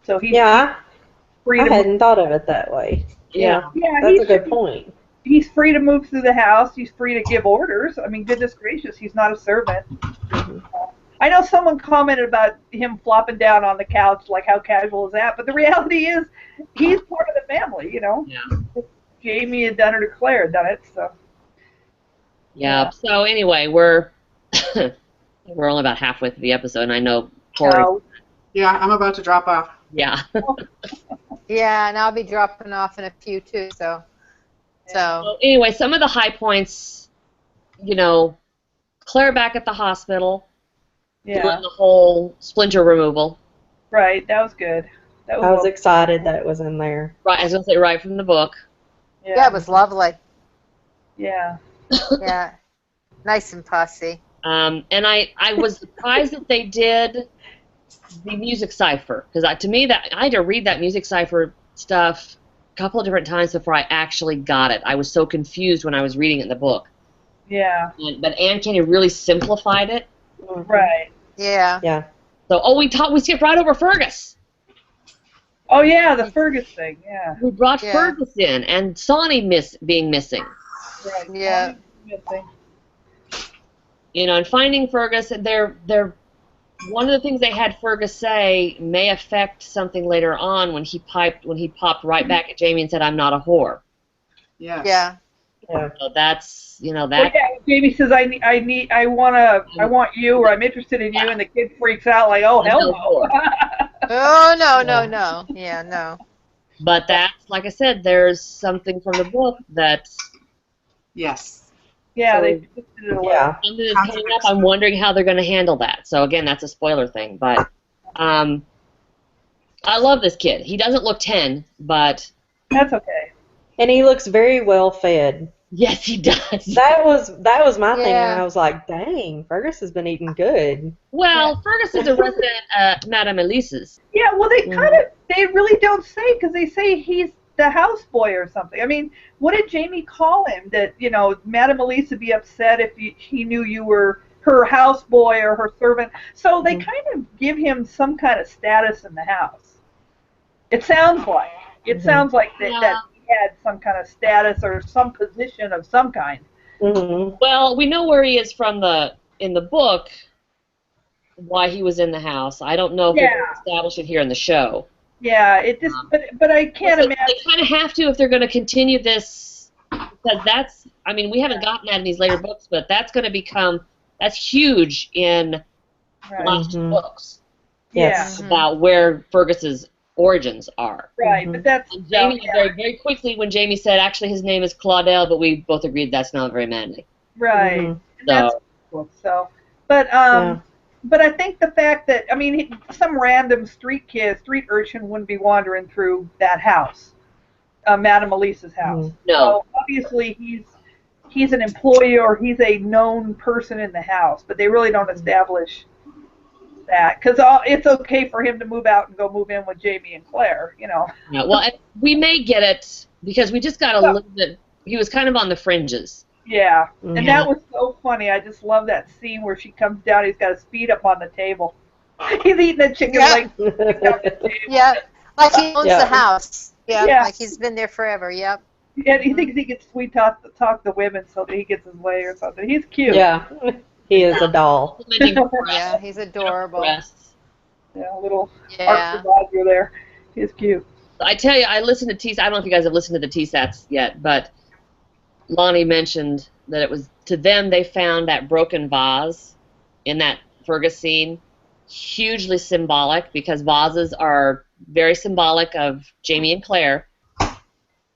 So he's Yeah, free I to hadn't thought of it that way. Yeah. Yeah, That's a good point. He's free to move through the house. He's free to give orders. I mean, goodness gracious, he's not a servant. I know someone commented about him flopping down on the couch, like how casual is that? But the reality is, he's part of the family. You know. Yeah. Jamie had done it, or Claire had done it. So. Yeah. So anyway, we're we're only about halfway through the episode, and I know Corey. Yeah, I'm about to drop off. Yeah. Yeah, and I'll be dropping off in a few too. So. Well, anyway, some of the high points, you know, Claire back at the hospital, Yeah. doing the whole splinter removal. Right. That was good. That I was well- excited that it was in there. Right, I was gonna say right from the book. Yeah, it was lovely. Yeah. Yeah, nice and pussy. And I was surprised that they did the music cipher, because to me that I had to read that music cipher stuff a couple of different times before I actually got it. I was so confused when I was reading it in the book. Yeah. But Anne Kennedy really simplified it. Right. Yeah. Yeah. So we skipped right over Fergus. Oh yeah, the Fergus thing. Yeah. We brought Yeah. Fergus in, and Sawney being missing. Right. Yeah. Missing. You know, and finding Fergus, they're one of the things they had Fergus say may affect something later on when he popped right back at Jamie and said, "I'm not a whore." Yes. Yeah. Yeah. So that's Well, that. yeah, Jamie says, I want you, or I'm interested in you, and the kid freaks out like, oh, hell no. Oh no. Yeah, no. But that's, like I said, there's something from the book that Yes. Yeah, So- they twisted it away. Yeah. something is coming up. I'm wondering how they're going to handle that. So again, that's a spoiler thing. But I love this kid. He doesn't look 10, but That's okay. And he looks very well fed. yes, he does. That was my thing. Yeah. And I was like, dang, Fergus has been eating good. Well, Fergus is a resident at Madame Elise's. Yeah, well, they really don't say, because they say he's the houseboy or something. I mean, what did Jamie call him? That, you know, Madame Elise would be upset if he knew you were her houseboy or her servant. So they kind of give him some kind of status in the house. It sounds like. It sounds like that he had some kind of status or some position of some kind. Mm-hmm. Well, we know where he is in the book, why he was in the house. I don't know if Yeah. they establish it here in the show. Yeah, it just, but I can't imagine. They kind of have to if they're going to continue this, because we haven't gotten that in these later books, but that's going to that's huge in the Right. last two books Yes. about where Fergus's origins are. Right, but that's And Jamie, very, very quickly, when Jamie said, actually, his name is Claudel, but we both agreed that's not very manly. right. Mhm. And that's so. But I think the fact that some random street urchin wouldn't be wandering through that house, Madame Elise's house. No. So obviously he's an employee or he's a known person in the house, but they really don't establish that, because it's okay for him to move out and go move in with Jamie and Claire, you know. Yeah, well, we may get it because we just got a little bit. He was kind of on the fringes. Yeah, Mhm. and that was so funny. I just love that scene where she comes down. He's got his feet up on the table. He's eating the chicken Yeah. legs on the table. Yeah, like he owns Yeah. the house. Yeah, Yeah. like he's been there forever. Yep. And he thinks he can sweet talk the women so that he gets his way or something. He's cute. Yeah. He is a doll. Yeah, he's adorable. Breasts. Yeah, a little Yeah. Arthur Roger there. He's cute. I tell you, I listened to I don't know if you guys have listened to the TSATs yet, but Lonnie mentioned that it was, to them, they found that broken vase in that Fergus scene hugely symbolic, because vases are very symbolic of Jamie and Claire.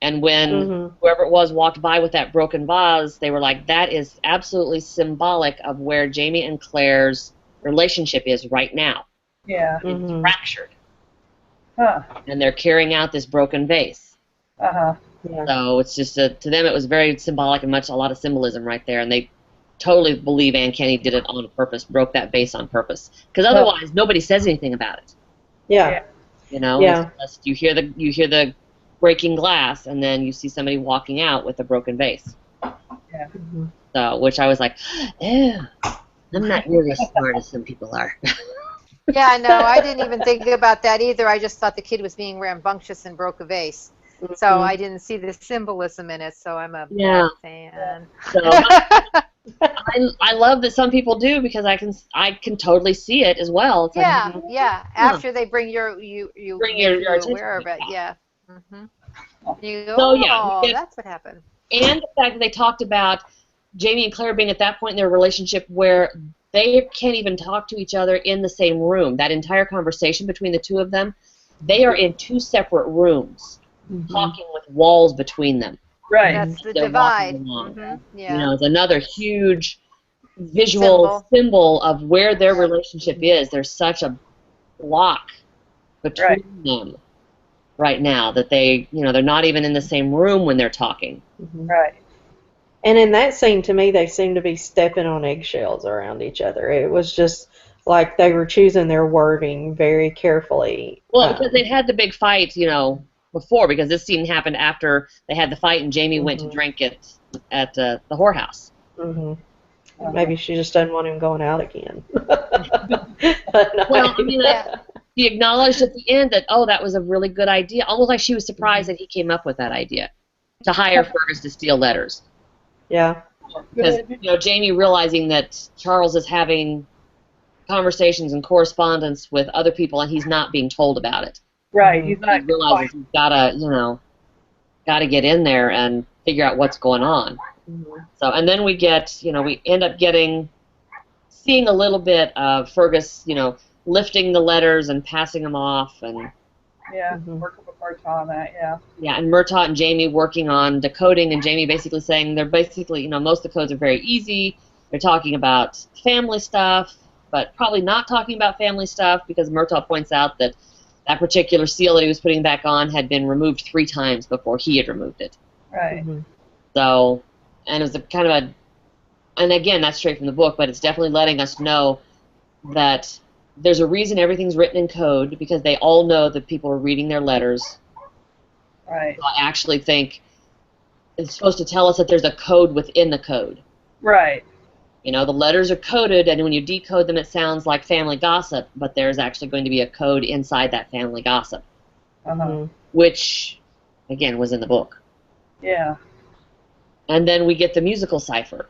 And when whoever it was walked by with that broken vase, they were like, that is absolutely symbolic of where Jamie and Claire's relationship is right now. Yeah. It's fractured. Huh. And they're carrying out this broken vase. Uh-huh. Yeah. So it's just to them it was very symbolic and a lot of symbolism right there, and they totally believe Anne Kenny did it on purpose, broke that base on purpose, because otherwise nobody says anything about it. Yeah. You know, Yeah. it's just, you hear the breaking glass, and then you see somebody walking out with a broken vase. Yeah. Mhm. So, which I was like, ew, I'm not nearly as smart as some people are. Yeah, no, I didn't even think about that either. I just thought the kid was being rambunctious and broke a vase. So Mhm. I didn't see the symbolism in it, so I'm a Yeah. bad fan. So, I love that some people do, because I can totally see it as well. It's Yeah, like, yeah. After they bring you bring make your you attention aware of to it, yeah. Mhm. You go, So yeah, oh, that's what happened. and the fact that they talked about Jamie and Claire being at that point in their relationship where they can't even talk to each other in the same room. That entire conversation between the two of them, they are in two separate rooms, talking with walls between them. Right. That's the They're divide. walking along. Yeah. You know, it's another huge visual symbol of where their relationship is. There's such a block between them right now that they're not even in the same room when they're talking. Right. And in that scene, to me, they seemed to be stepping on eggshells around each other. It was just like they were choosing their wording very carefully. Well, because they had the big fight, before, because this scene happened after they had the fight and Jamie went to drink it at the whorehouse. Maybe she just doesn't want him going out again. Well, he acknowledged at the end that, that was a really good idea, almost like she was surprised that he came up with that idea, to hire Fergus to steal letters. Yeah. Because, Jamie realizing that Charles is having conversations and correspondence with other people and he's not being told about it. Right. He's not. He realizes he's gotta get in there and figure out what's going on. So, and then we end up seeing a little bit of Fergus, lifting the letters and passing them off, and working with Murtaugh on that. Yeah, and Murtaugh and Jamie working on decoding, and Jamie basically saying most of the codes are very easy. They're talking about family stuff, but probably not talking about family stuff, because Murtaugh points out that particular seal that he was putting back on had been removed 3 times before he had removed it. Right. So, and it was and again, that's straight from the book, but it's definitely letting us know that there's a reason everything's written in code, because they all know that people are reading their letters. Right. So I actually think it's supposed to tell us that there's a code within the code. Right. The letters are coded, and when you decode them, it sounds like family gossip, but there's actually going to be a code inside that family gossip, which, again, was in the book. Yeah. And then we get the musical cipher.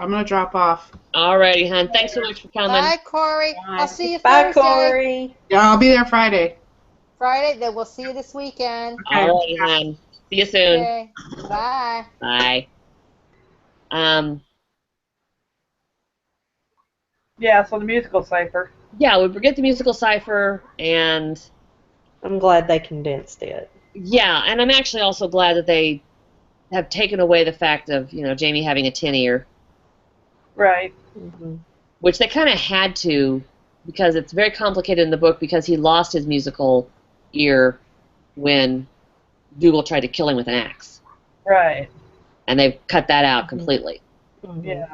I'm going to drop off. Alrighty, hon. Thanks so much for coming. Bye, Corey. I'll see you Bye, Thursday. Corey. Yeah, I'll be there Friday. Friday, then we'll see you this weekend. Okay. Alrighty, hon. See you soon. Okay. Bye. Bye. Yeah, so the musical cipher. Yeah, we forget the musical cipher, and I'm glad they condensed it. yeah, and I'm actually also glad that they have taken away the fact of, Jamie having a tin ear. Right. Which they kind of had to, because it's very complicated in the book, because he lost his musical ear when Dougal tried to kill him with an axe. Right. And they've cut that out completely. Yeah.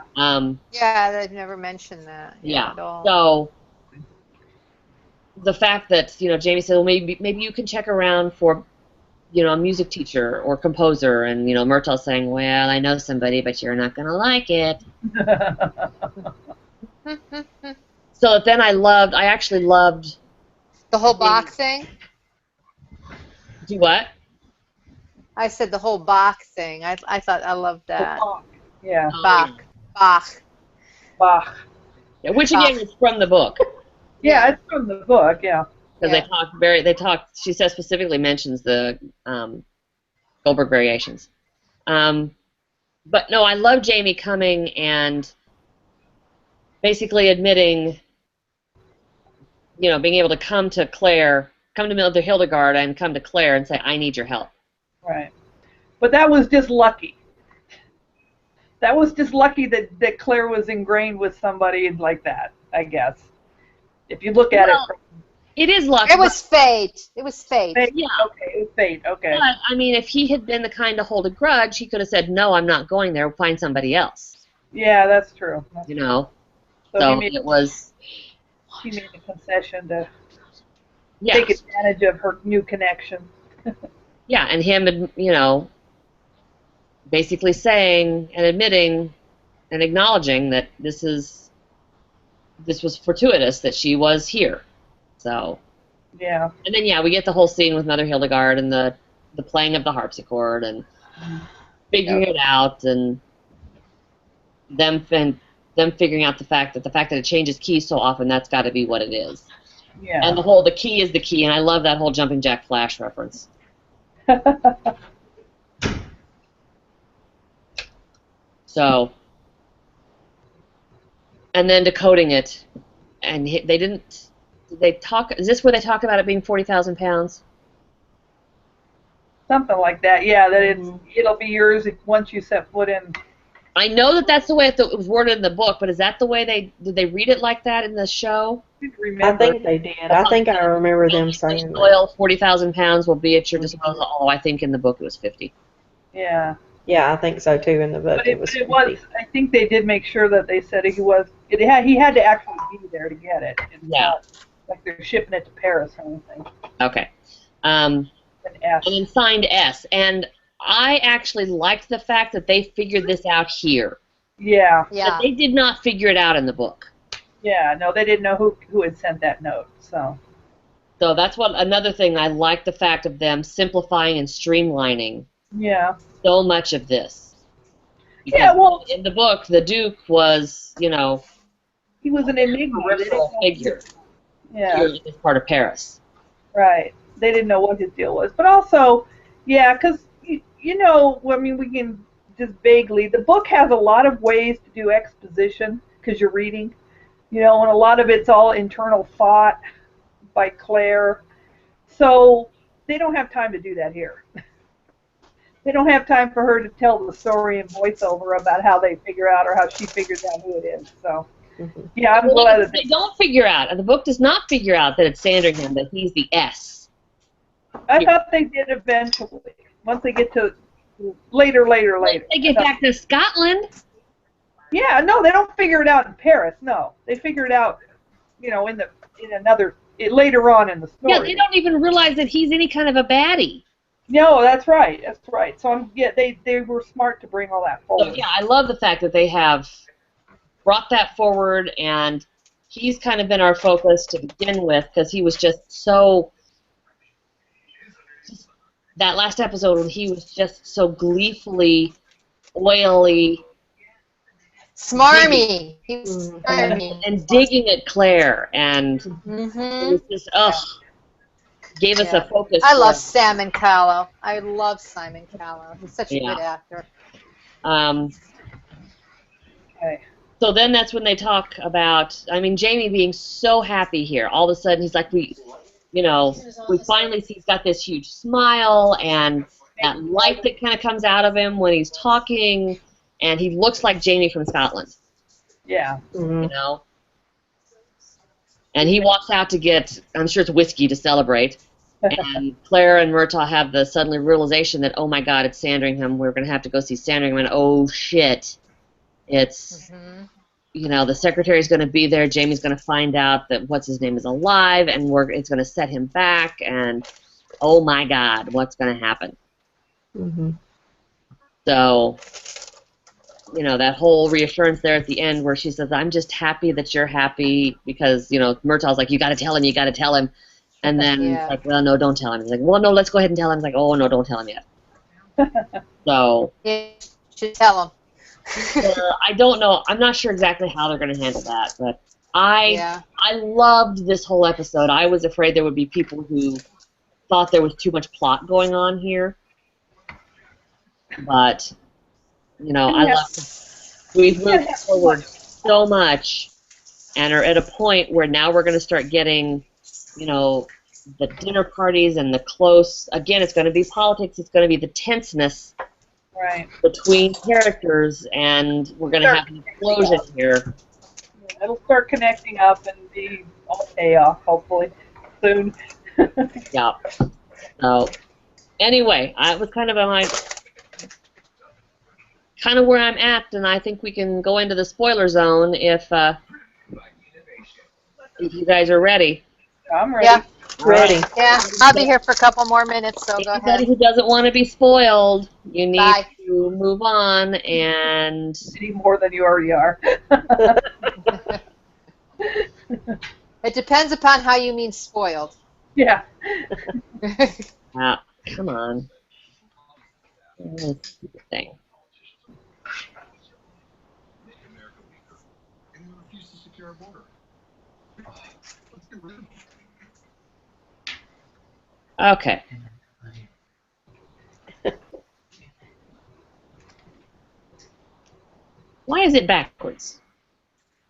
Yeah, they've never mentioned that. Yeah. At all. So the fact that, Jamie said, well, maybe you can check around for, a music teacher or composer, and, Murtaugh saying, well, I know somebody, but you're not going to like it. So then I actually loved... The whole Bach thing? Do what? I said the whole Bach thing. I thought I loved that. Yeah. Bach. Bach. Yeah, which again is from the book. Yeah, it's from the book, yeah. Because she says specifically mentions the Goldberg variations. But no, I love Jamie coming and basically admitting, being able to come to Hildegard and come to Claire and say, I need your help. Right. But that was just lucky. That was just lucky that Claire was ingrained with somebody like that, I guess. If you look at it. It is luck. It was fate. It was fate. Fate. Yeah. Okay, it was fate. Okay. But, I mean, if he had been the kind to hold a grudge, he could have said, no, I'm not going there, find somebody else. Yeah, that's true. You know? So So he made, it was... he made a concession to Yeah. take advantage of her new connection. Yeah, and him, you know, basically saying and admitting and acknowledging that this was fortuitous that she was here. So, Yeah. and then yeah, we get the whole scene with Mother Hildegard and the playing of the harpsichord and figuring it out, and them figuring out the fact that it changes keys so often, that's got to be what it is. Yeah. And the key is the key, and I love that whole Jumping Jack Flash reference. So, and then decoding it, and they didn't. Did they talk? Is this where they talk about it being 40,000 pounds? Something like that. Yeah, that it'll be yours once you set foot in. I know that that's the way it was worded in the book, but is that the way did they read it like that in the show? I think they did. I think I remember them saying that. Oil, 40,000 pounds will be at your disposal. Oh, I think in the book it was 50. Yeah. Yeah, I think so too. In the book, But it was. it was. I think they did make sure that they said he was. He had to actually be there to get it. It's not like they're shipping it to Paris or anything. Okay. An S. And then signed S. And I actually liked the fact that they figured this out here. Yeah. Yeah. But they did not figure it out in the book. Yeah. No, they didn't know who had sent that note. So that's another thing I like, the fact of them simplifying and streamlining yeah. so much of this. Because Yeah. Well, in the book, the Duke was, you know, he was an enigma. peripheral figure Yeah. here in this part of Paris. Right. They didn't know what his deal was. But also, yeah, because, you know, I mean, we can just vaguely, the book has a lot of ways to do exposition because you're reading, you know, and a lot of it's all internal thought by Claire. So they don't have time to do that here. They don't have time for her to tell the story in voiceover about how they figure out or how she figures out who it is. So, yeah, I'm glad that they don't figure out, and the book does not figure out that it's Sandringham, that he's the S. I thought they did eventually. Once they get to later. Once they get back to Scotland. Yeah, no, they don't figure it out in Paris. No, they figure it out, you know, later on in the story. Yeah, they don't even realize that he's any kind of a baddie. No, that's right. That's right. So they were smart to bring all that forward. So, yeah, I love the fact that they have brought that forward, and he's kind of been our focus to begin with because he was just so. That last episode when he was just so gleefully, oily, Smarmy. He was smarmy. and digging at Claire, and it was just gave us a focus. I love Simon Callow. I love Simon Callow. He's such a good actor. Okay. So then that's when they talk about, I mean, Jamie being so happy here. All of a sudden he's like, we finally see he's got this huge smile and that light that kind of comes out of him when he's talking, and he looks like Jamie from Scotland. Yeah. You know? And he walks out to get, I'm sure it's whiskey to celebrate. And Claire and Murtaugh have the suddenly realization that, oh my God, it's Sandringham. We're going to have to go see Sandringham. And oh shit, it's, you know, the secretary's going to be there. Jamie's going to find out that what's his name is alive, and it's going to set him back. And oh my God, what's going to happen? So, you know, that whole reassurance there at the end where she says, I'm just happy that you're happy, because, you know, Murtaugh's like, you got to tell him, you got to tell him. And then it's like, well, no, don't tell him. He's like, well, no, let's go ahead and tell him. He's like, oh, no, don't tell him yet. So. You should tell him. I don't know. I'm not sure exactly how they're going to handle that, but I loved this whole episode. I was afraid there would be people who thought there was too much plot going on here. But, you know, I love we've moved forward so much and are at a point where now we're going to start getting, you know, the dinner parties and the close, again, it's going to be politics, it's going to be the tenseness between characters, and we're going to have an explosion here. It'll start connecting up and be all payoff, hopefully. soon. Yeah. So anyway, I was kind of where I'm at, and I think we can go into the spoiler zone if you guys are ready. I'm ready. Yeah. Ready. Yeah, I'll be here for a couple more minutes, so go Anybody ahead. who doesn't want to be spoiled, you need Bye. to move on and. Any more than you already are. It depends upon how you mean spoiled. Yeah. Come on. Stupid thing. Okay. Why is it backwards?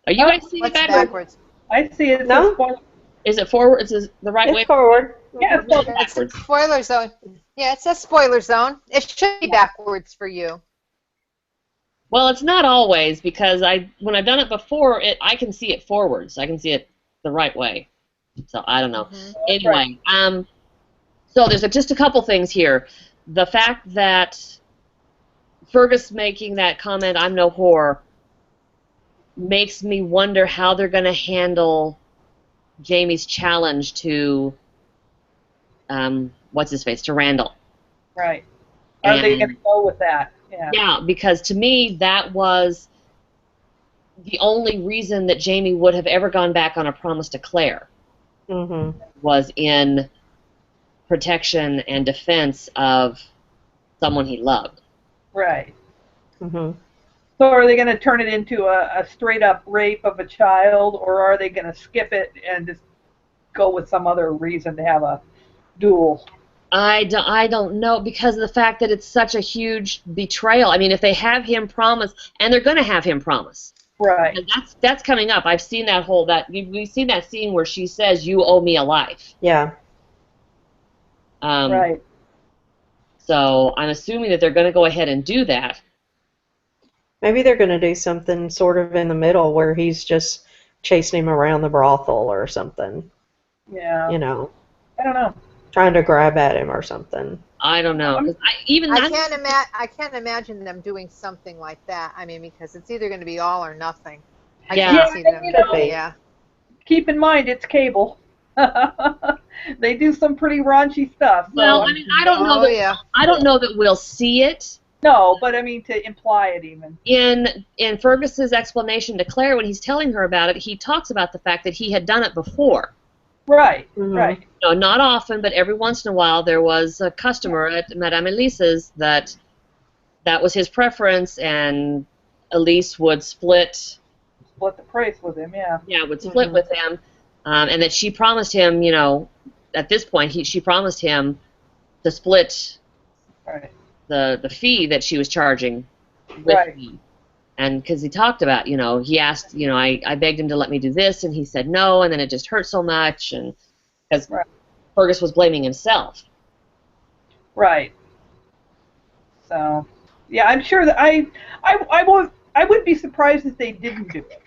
Are you guys seeing it What's backwards? backwards? I see it. No? Spoiler. Is it forward? Is it the right way? It's forward. Yeah, it's forward. It's Backwards. spoiler zone. Yeah, it says spoiler zone. It should be backwards for you. Well, it's not always, because when I've done it before, I can see it forwards. I can see it the right way. So I don't know. Anyway, so there's just a couple things here. The fact that Fergus making that comment, "I'm no whore," makes me wonder how they're going to handle Jamie's challenge to what's his face, to Randall. Right. Are they And- going to go with that? Yeah. Yeah, because to me that was the only reason that Jamie would have ever gone back on a promise to Claire, Mm-hmm. was in protection and defense of someone he loved. Right. Mm-hmm. So are they going to turn it into a straight-up rape of a child, or are they going to skip it and just go with some other reason to have a duel? I don't know, because of the fact that it's such a huge betrayal. I mean, if they have him promise, and they're going to have him promise. Right. And that's coming up. I've seen we've seen that scene where she says, "You owe me a life." Yeah. Right. So I'm assuming that they're going to go ahead and do that. Maybe they're going to do something sort of in the middle where he's just chasing him around the brothel or something. Yeah. You know, I don't know. trying to grab at him or something. I don't know. 'Cause I can't imagine them doing something like that. I mean, because it's either going to be all or nothing. I Yeah. can't see them. you know, Yeah. Keep in mind, it's cable. They do some pretty raunchy stuff. So, Well, I mean, I don't know Oh, that yeah. I don't know that we'll see it no, but I mean to imply it even. in Fergus's explanation to Claire when he's telling her about it. He talks about the fact that he had done it before. Right. Mhm. Right. You know, not often, but every once in a while, there was a customer at Madame Elise's that was his preference, and Elise would split Split the price with him. Yeah. would split with him, and that she promised him, you know, at this point, she promised him to split Right. the fee that she was charging with Right. him. And because he talked about, you know, he asked, you know, I begged him to let me do this, and he said no, and then it just hurt so much, and because Right. Fergus was blaming himself. Right. So, yeah, I'm sure that I would be surprised if they didn't do it.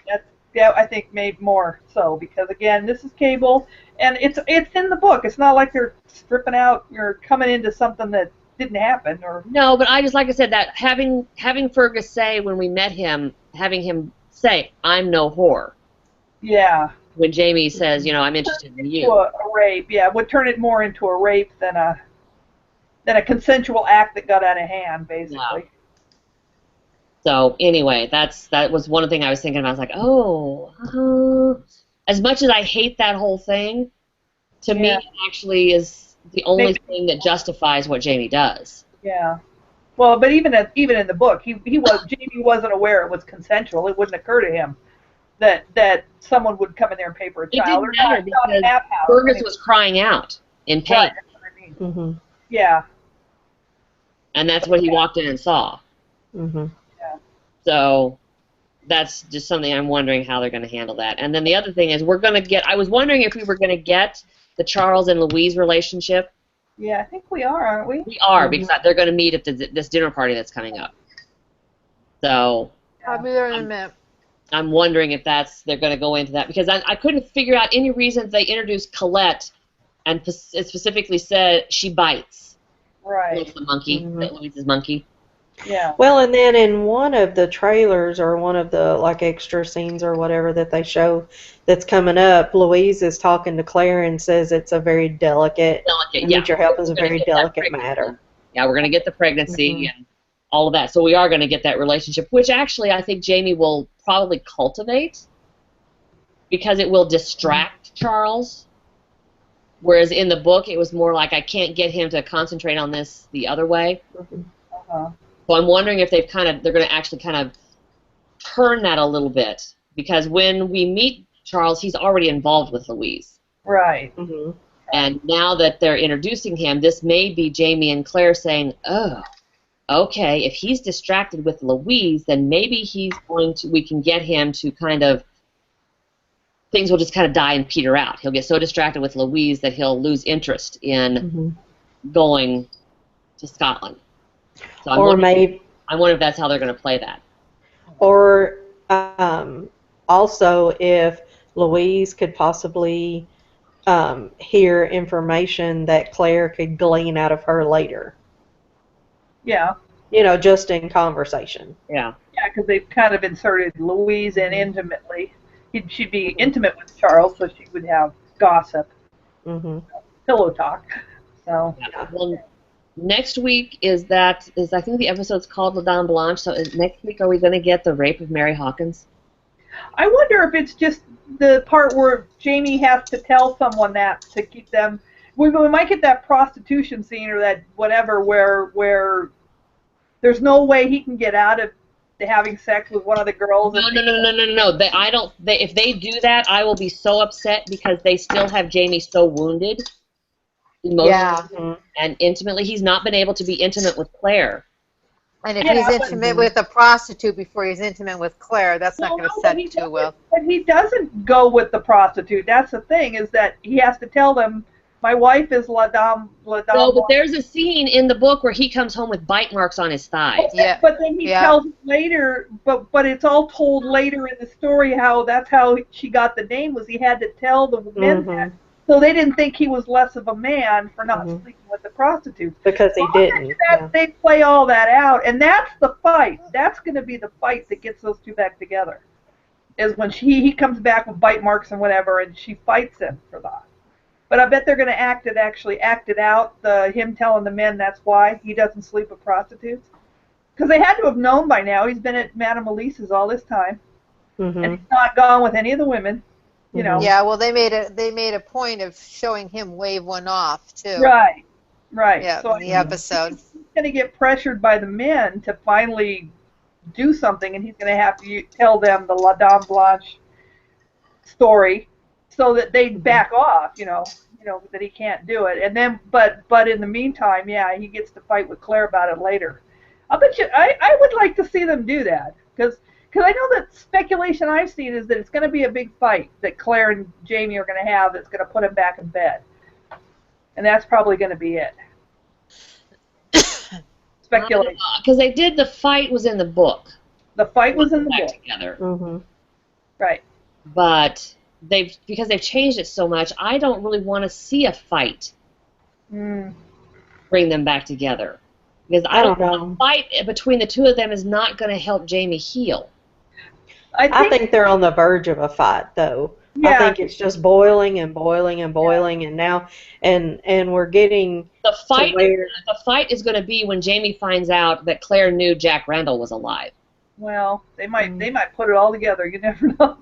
I think maybe more so, because again, this is cable, and it's in the book. It's not like they're stripping out. You're coming into something that didn't happen, or No, but I just, like I said, that having Fergus say when we met him, having him say, "I'm no whore," yeah, when Jamie says, you know, "I'm interested in to you." a rape. Yeah, would turn it more into a rape than a consensual act that got out of hand, basically. So anyway, that was one thing I was thinking about. I was like, oh, as much as I hate that whole thing, to me it actually is the only thing that justifies what Jamie does. Yeah. Well, but even in the book, Jamie wasn't aware it was consensual. It wouldn't occur to him that someone would come in there and pay for a It child. didn't matter because Fergus Fergus was crying out in pain, Right, that's what I mean. Mm-hmm. Yeah. and that's what he walked in and saw. Mm-hmm. So that's just something I'm wondering how they're going to handle that. And then the other thing is I was wondering if we were going to get the Charles and Louise relationship. Yeah, I think we are, aren't we? We are, because they're going to meet at this dinner party that's coming up. So I'll be there in a minute. I'm wondering if they're going to go into that, because I couldn't figure out any reason they introduced Colette and it specifically said she bites. Right. It's the monkey, Louise's monkey. Yeah. Well, and then in one of the trailers or one of the like extra scenes or whatever that they show that's coming up, Louise is talking to Claire and says it's a very delicate. I need your help is a very delicate matter. Yeah, we're going to get the pregnancy and all of that. So we are going to get that relationship, which actually I think Jamie will probably cultivate because it will distract Charles. Whereas in the book, it was more like I can't get him to concentrate on this the other way. So I'm wondering if they're going to actually kind of turn that a little bit, because when we meet Charles, he's already involved with Louise. Right. And now that they're introducing him, this may be Jamie and Claire saying, "Oh, okay, if he's distracted with Louise, then maybe we can get him to kind of, things will just kind of die and peter out. He'll get so distracted with Louise that he'll lose interest in going to Scotland." So I wonder if that's how they're going to play that. Or also if Louise could possibly hear information that Claire could glean out of her later. Yeah. You know, just in conversation. Yeah. Yeah, because they've kind of inserted Louise in intimately. She'd be intimate with Charles, so she would have gossip, pillow talk. So. Yeah. Well, next week is I think the episode's called La Dame Blanche, so next week are we going to get the rape of Mary Hawkins? I wonder if it's just the part where Jamie has to tell someone that to keep them. We might get that prostitution scene or that whatever where there's no way he can get out of having sex with one of the girls. No. If they do that, I will be so upset because they still have Jamie so wounded. Emotionally and intimately. He's not been able to be intimate with Claire. And if he's intimate with a prostitute before he's intimate with Claire, that's not going to set too well. But he doesn't go with the prostitute. That's the thing, is that he has to tell them, my wife is La Dame. No, but there's a scene in the book where he comes home with bite marks on his thighs. Yeah. But then he tells later, but it's all told later in the story how that's how she got the name, was he had to tell the men that. So they didn't think he was less of a man for not sleeping with the prostitutes. Because he didn't. They play all that out, and that's the fight. That's going to be the fight that gets those two back together. Is when he comes back with bite marks and whatever, and she fights him for that. But I bet they're going to act it out, him telling the men that's why he doesn't sleep with prostitutes. Because they had to have known by now. He's been at Madame Elise's all this time, and he's not gone with any of the women. You know. Yeah, well, they made a point of showing him wave one off too. Right. Yeah, so in the episode. He's going to get pressured by the men to finally do something, and he's going to have to tell them the La Dame Blanche story, so that they back off. You know that he can't do it, and then but in the meantime, he gets to fight with Claire about it later. I bet you I would like to see them do that because I know that speculation I've seen is that it's going to be a big fight that Claire and Jamie are going to have that's going to put him back in bed. And that's probably going to be it. Speculation. Because they did, the fight was in the book. The fight was in the book. Together. Right. But because they've changed it so much, I don't really want to see a fight bring them back together. Because I don't know. A fight between the two of them is not going to help Jamie heal. I think they're on the verge of a fight, though. Yeah. I think it's just boiling and boiling and boiling, and now and we're getting the fight. The fight is going to be when Jamie finds out that Claire knew Jack Randall was alive. Well, they might put it all together. You never know.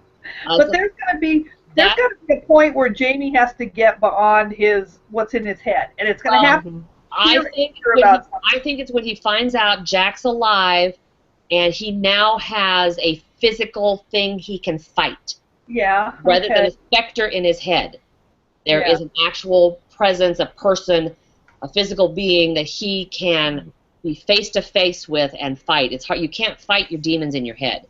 But there's going to be a point where Jamie has to get beyond what's in his head, and it's going to happen. I think it's when he finds out Jack's alive, and he now has a physical thing he can fight. Yeah. Rather than a specter in his head. There is an actual presence, a person, a physical being that he can be face to face with and fight. It's hard. You can't fight your demons in your head.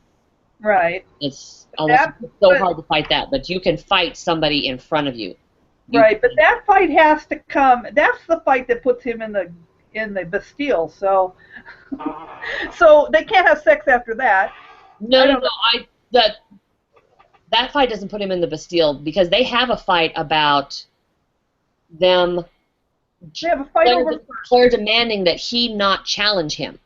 Right. It's hard to fight that, but you can fight somebody in front of you. Right, but that fight has to come. That's the fight that puts him in the Bastille. So they can't have sex after that. No. That fight doesn't put him in the Bastille because they have a fight about them. They have a fight over. Claire demanding that he not challenge him.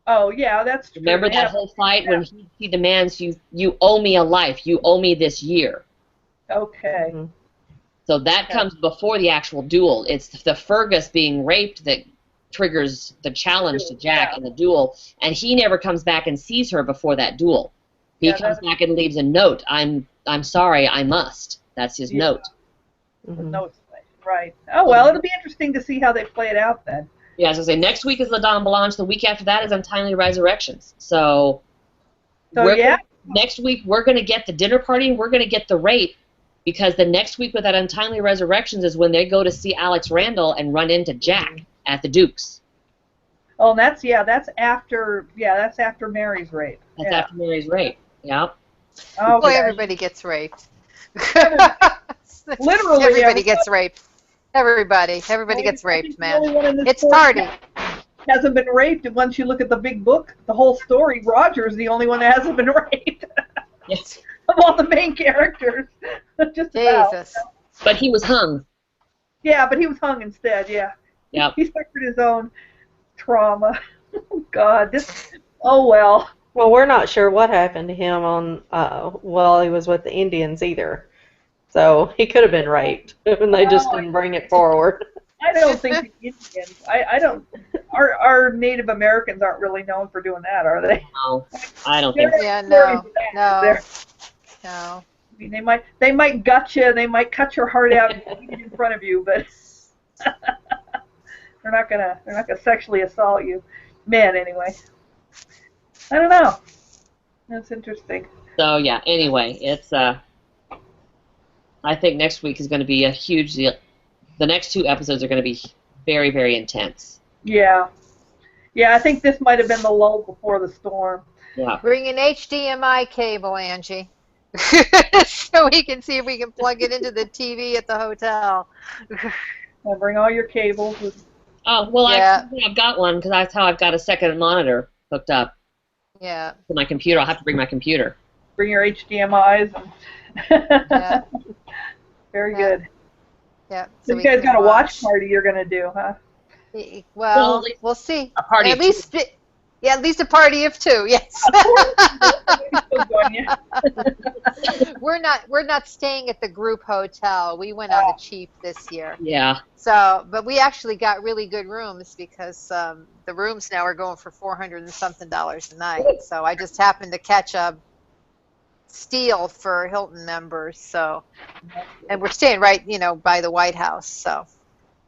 Oh yeah, that's true. Remember that whole fight when he demands you owe me a life, you owe me this year. Okay. Mhm. So that comes before the actual duel. It's the Fergus being raped that triggers the challenge to Jack in the duel, and he never comes back and sees her before that duel. He comes back and leaves a note. I'm sorry, I must. That's his note. Mhm. No, right. Oh well, it'll be interesting to see how they play it out then. Yeah, as I say, next week is La Dame Blanche. The week after that is Untimely Resurrections. So next week we're going to get the dinner party and we're going to get the rape, because the next week with that Untimely Resurrections is when they go to see Alex Randall and run into Jack at the Duke's. Oh, and that's after Mary's rape. That's after Mary's rape. Yeah. Oh, boy, everybody gets raped. Literally, everybody gets raped. Everybody gets raped, man. It's party. Hasn't been raped, and once you look at the big book, the whole story, Roger's the only one that hasn't been raped. Yes. Of all the main characters, just about. Jesus. But he was hung. Yeah, but he was hung instead. Yeah. Yep. He suffered his own trauma. Oh God, this. Oh well. Well, we're not sure what happened to him on while he was with the Indians either. So he could have been raped, and they just didn't bring it forward. I don't think the Indians. I don't. Our Native Americans aren't really known for doing that, are they? No, I don't think so. Yeah, no. No. I mean, they might gut you, they might cut your heart out and eat it in front of you, but they're not gonna sexually assault you. Men, anyway. I don't know. That's interesting. So yeah. Anyway, it's I think next week is going to be a huge deal. The next 2 episodes are going to be very, very intense. Yeah. Yeah, I think this might have been the lull before the storm. Yeah. Bring an HDMI cable, Angie. So we can see if we can plug it into the TV at the hotel. I'll bring all your cables. Oh, well, Yeah. I've got one, because that's how I've got a second monitor hooked up Yeah. to my computer. I'll have to bring my computer. Bring your HDMIs. Yeah. Very Yeah. good. Yeah. So we you guys can got a watch party you're going to do, huh? Well, we'll see. A party. At least a party of 2. Yes. We're not staying at the group hotel. We went on the cheap this year. Yeah. So, but we actually got really good rooms because the rooms now are going for $400 and something a night. So I just happened to catch a steal for Hilton members. So, and we're staying right, by the White House. So.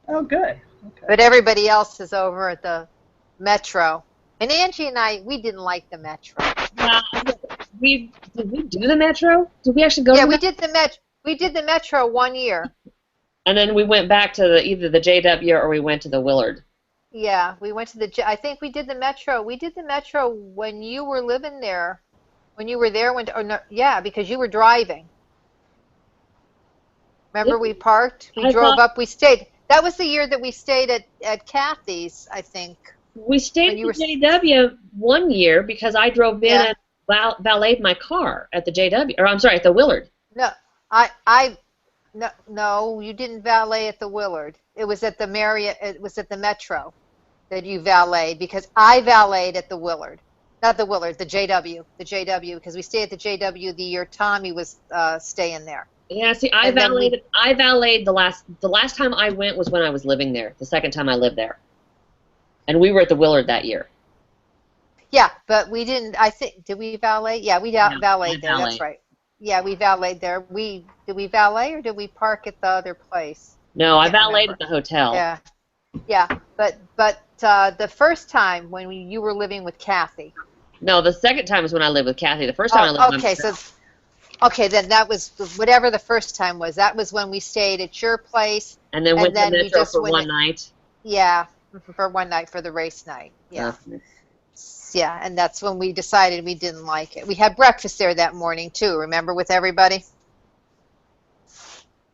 Oh, good. Okay. But everybody else is over at the Metro. And Angie and I, we didn't like the Metro. Did we do the Metro? Did we actually go? Yeah, to we did the Metro. We did the Metro 1 year. And then we went back to either the JW or we went to the Willard. Yeah, we went to I think we did the Metro. We did the Metro when you were living there. When you were there, because you were driving. Remember, we parked. We drove up. We stayed. That was the year that we stayed at Kathy's, I think. We stayed at the JW 1 year because I drove in and valeted my car at the JW, or I'm sorry, at the Willard. No, no, you didn't valet at the Willard. It was at the Marriott. It was at the Metro that you valeted, because I valeted at the Willard, not the Willard, the JW, because we stayed at the JW the year Tommy was staying there. Yeah, see, I valeted the last time I went was when I was living there. The second time I lived there, and we were at the Willard that year. Yeah, but we didn't. I think, did we valet? Yeah, we valeted there. That's right. Yeah, we valeted there. Did we valet or did we park at the other place? No, I valeted at the hotel. Yeah, but the first time when you were living with Kathy. No, the second time was when I lived with Kathy. The first time I lived with myself. Okay, then that was whatever the first time was. That was when we stayed at your place. And then went to Metro for one night. Yeah, for one night, for the race night. Yeah. Yeah, and that's when we decided we didn't like it. We had breakfast there that morning, too, remember, with everybody?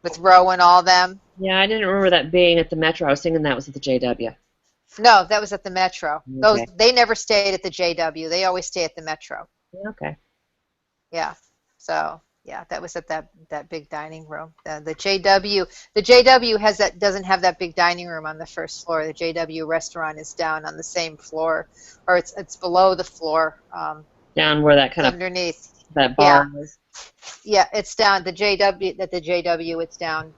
With Roe and all them. Yeah, I didn't remember that being at the Metro. I was thinking that was at the JW. No, that was at the Metro. Okay. They never stayed at the JW. They always stay at the Metro. Okay. Yeah. So, Yeah, that was at that big dining room. The JW has that doesn't have that big dining room on the first floor. The JW restaurant is down on the same floor, or it's below the floor. Down where that kind of underneath. that bar is. Yeah, it's down the JW. It's down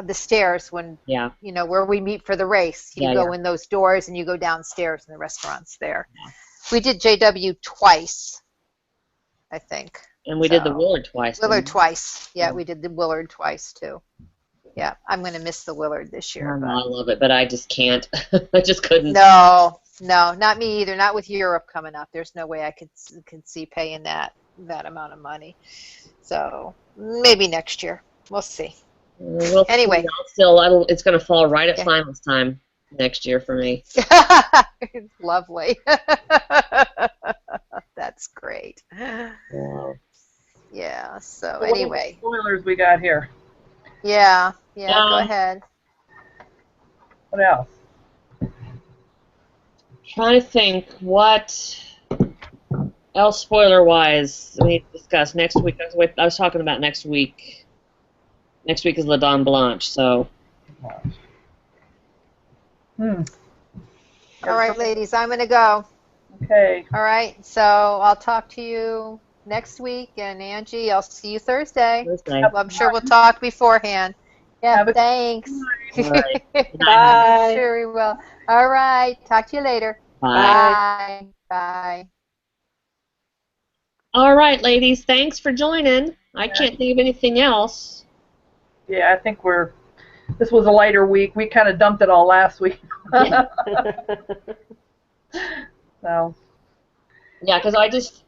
the stairs when Yeah. you know where we meet for the race. You go in those doors and you go downstairs, and the restaurant's there. Yeah. We did JW twice, I think. And we did the Willard twice. Willard twice. Yeah, we did the Willard twice too. Yeah, I'm going to miss the Willard this year. I love it, but I just can't. I just couldn't. No, not me either. Not with Europe coming up. There's no way I could see paying that amount of money. So maybe next year. We'll see. Anyway, it's going to fall right at finals time next year for me. Lovely. That's great. Wow. Yeah. So anyway. What spoilers we got here? Yeah. Go ahead. What else? Trying to think what else spoiler-wise we need to discuss next week. I was talking about next week. Next week is La Dame Blanche, so. All right, ladies, I'm going to go. Okay. All right, so I'll talk to you next week, and Angie, I'll see you Thursday. Well, I'm sure we'll talk beforehand. Yeah, thanks. All right. Bye. Sure we will. All right, talk to you later. Bye. Bye. All right, ladies, thanks for joining. I can't think of anything else. Yeah, I think this was a lighter week. We kind of dumped it all last week. So. Yeah, because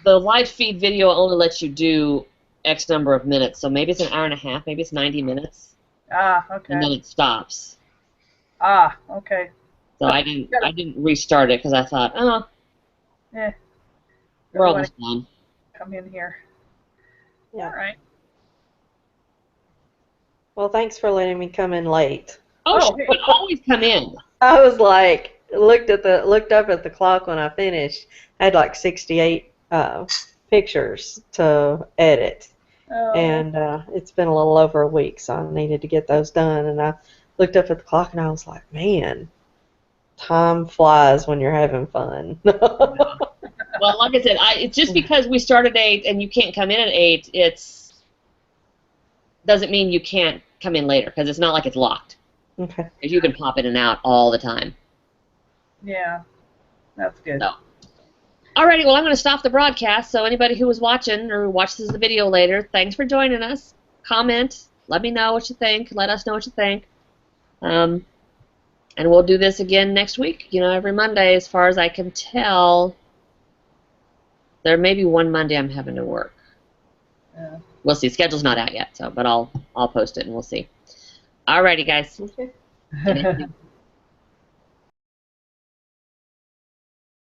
the live feed video only lets you do X number of minutes, so maybe it's an hour and a half, maybe it's 90 minutes. Ah, okay. And then it stops. Ah, okay. So I didn't restart it because I thought, we're almost done. Come in here. Yeah. All right. Well, thanks for letting me come in late. Oh, she would always come in. I was like, looked up at the clock when I finished. I had like 68 pictures to edit, and it's been a little over a week, so I needed to get those done. And I looked up at the clock, and I was like, man, time flies when you're having fun. Well, like I said, it's just because we start at 8 and you can't come in at 8. Doesn't mean you can't come in later because it's not like it's locked. Okay. You can pop in and out all the time. Yeah, that's good. So. Alrighty, well, I'm going to stop the broadcast, so anybody who was watching or watches the video later, thanks for joining us. Comment. Let me know what you think. Let us know what you think. And we'll do this again next week, every Monday, as far as I can tell. There may be one Monday I'm having to work. Yeah. We'll see. Schedule's not out yet, but I'll post it and we'll see. Alrighty, guys. Okay.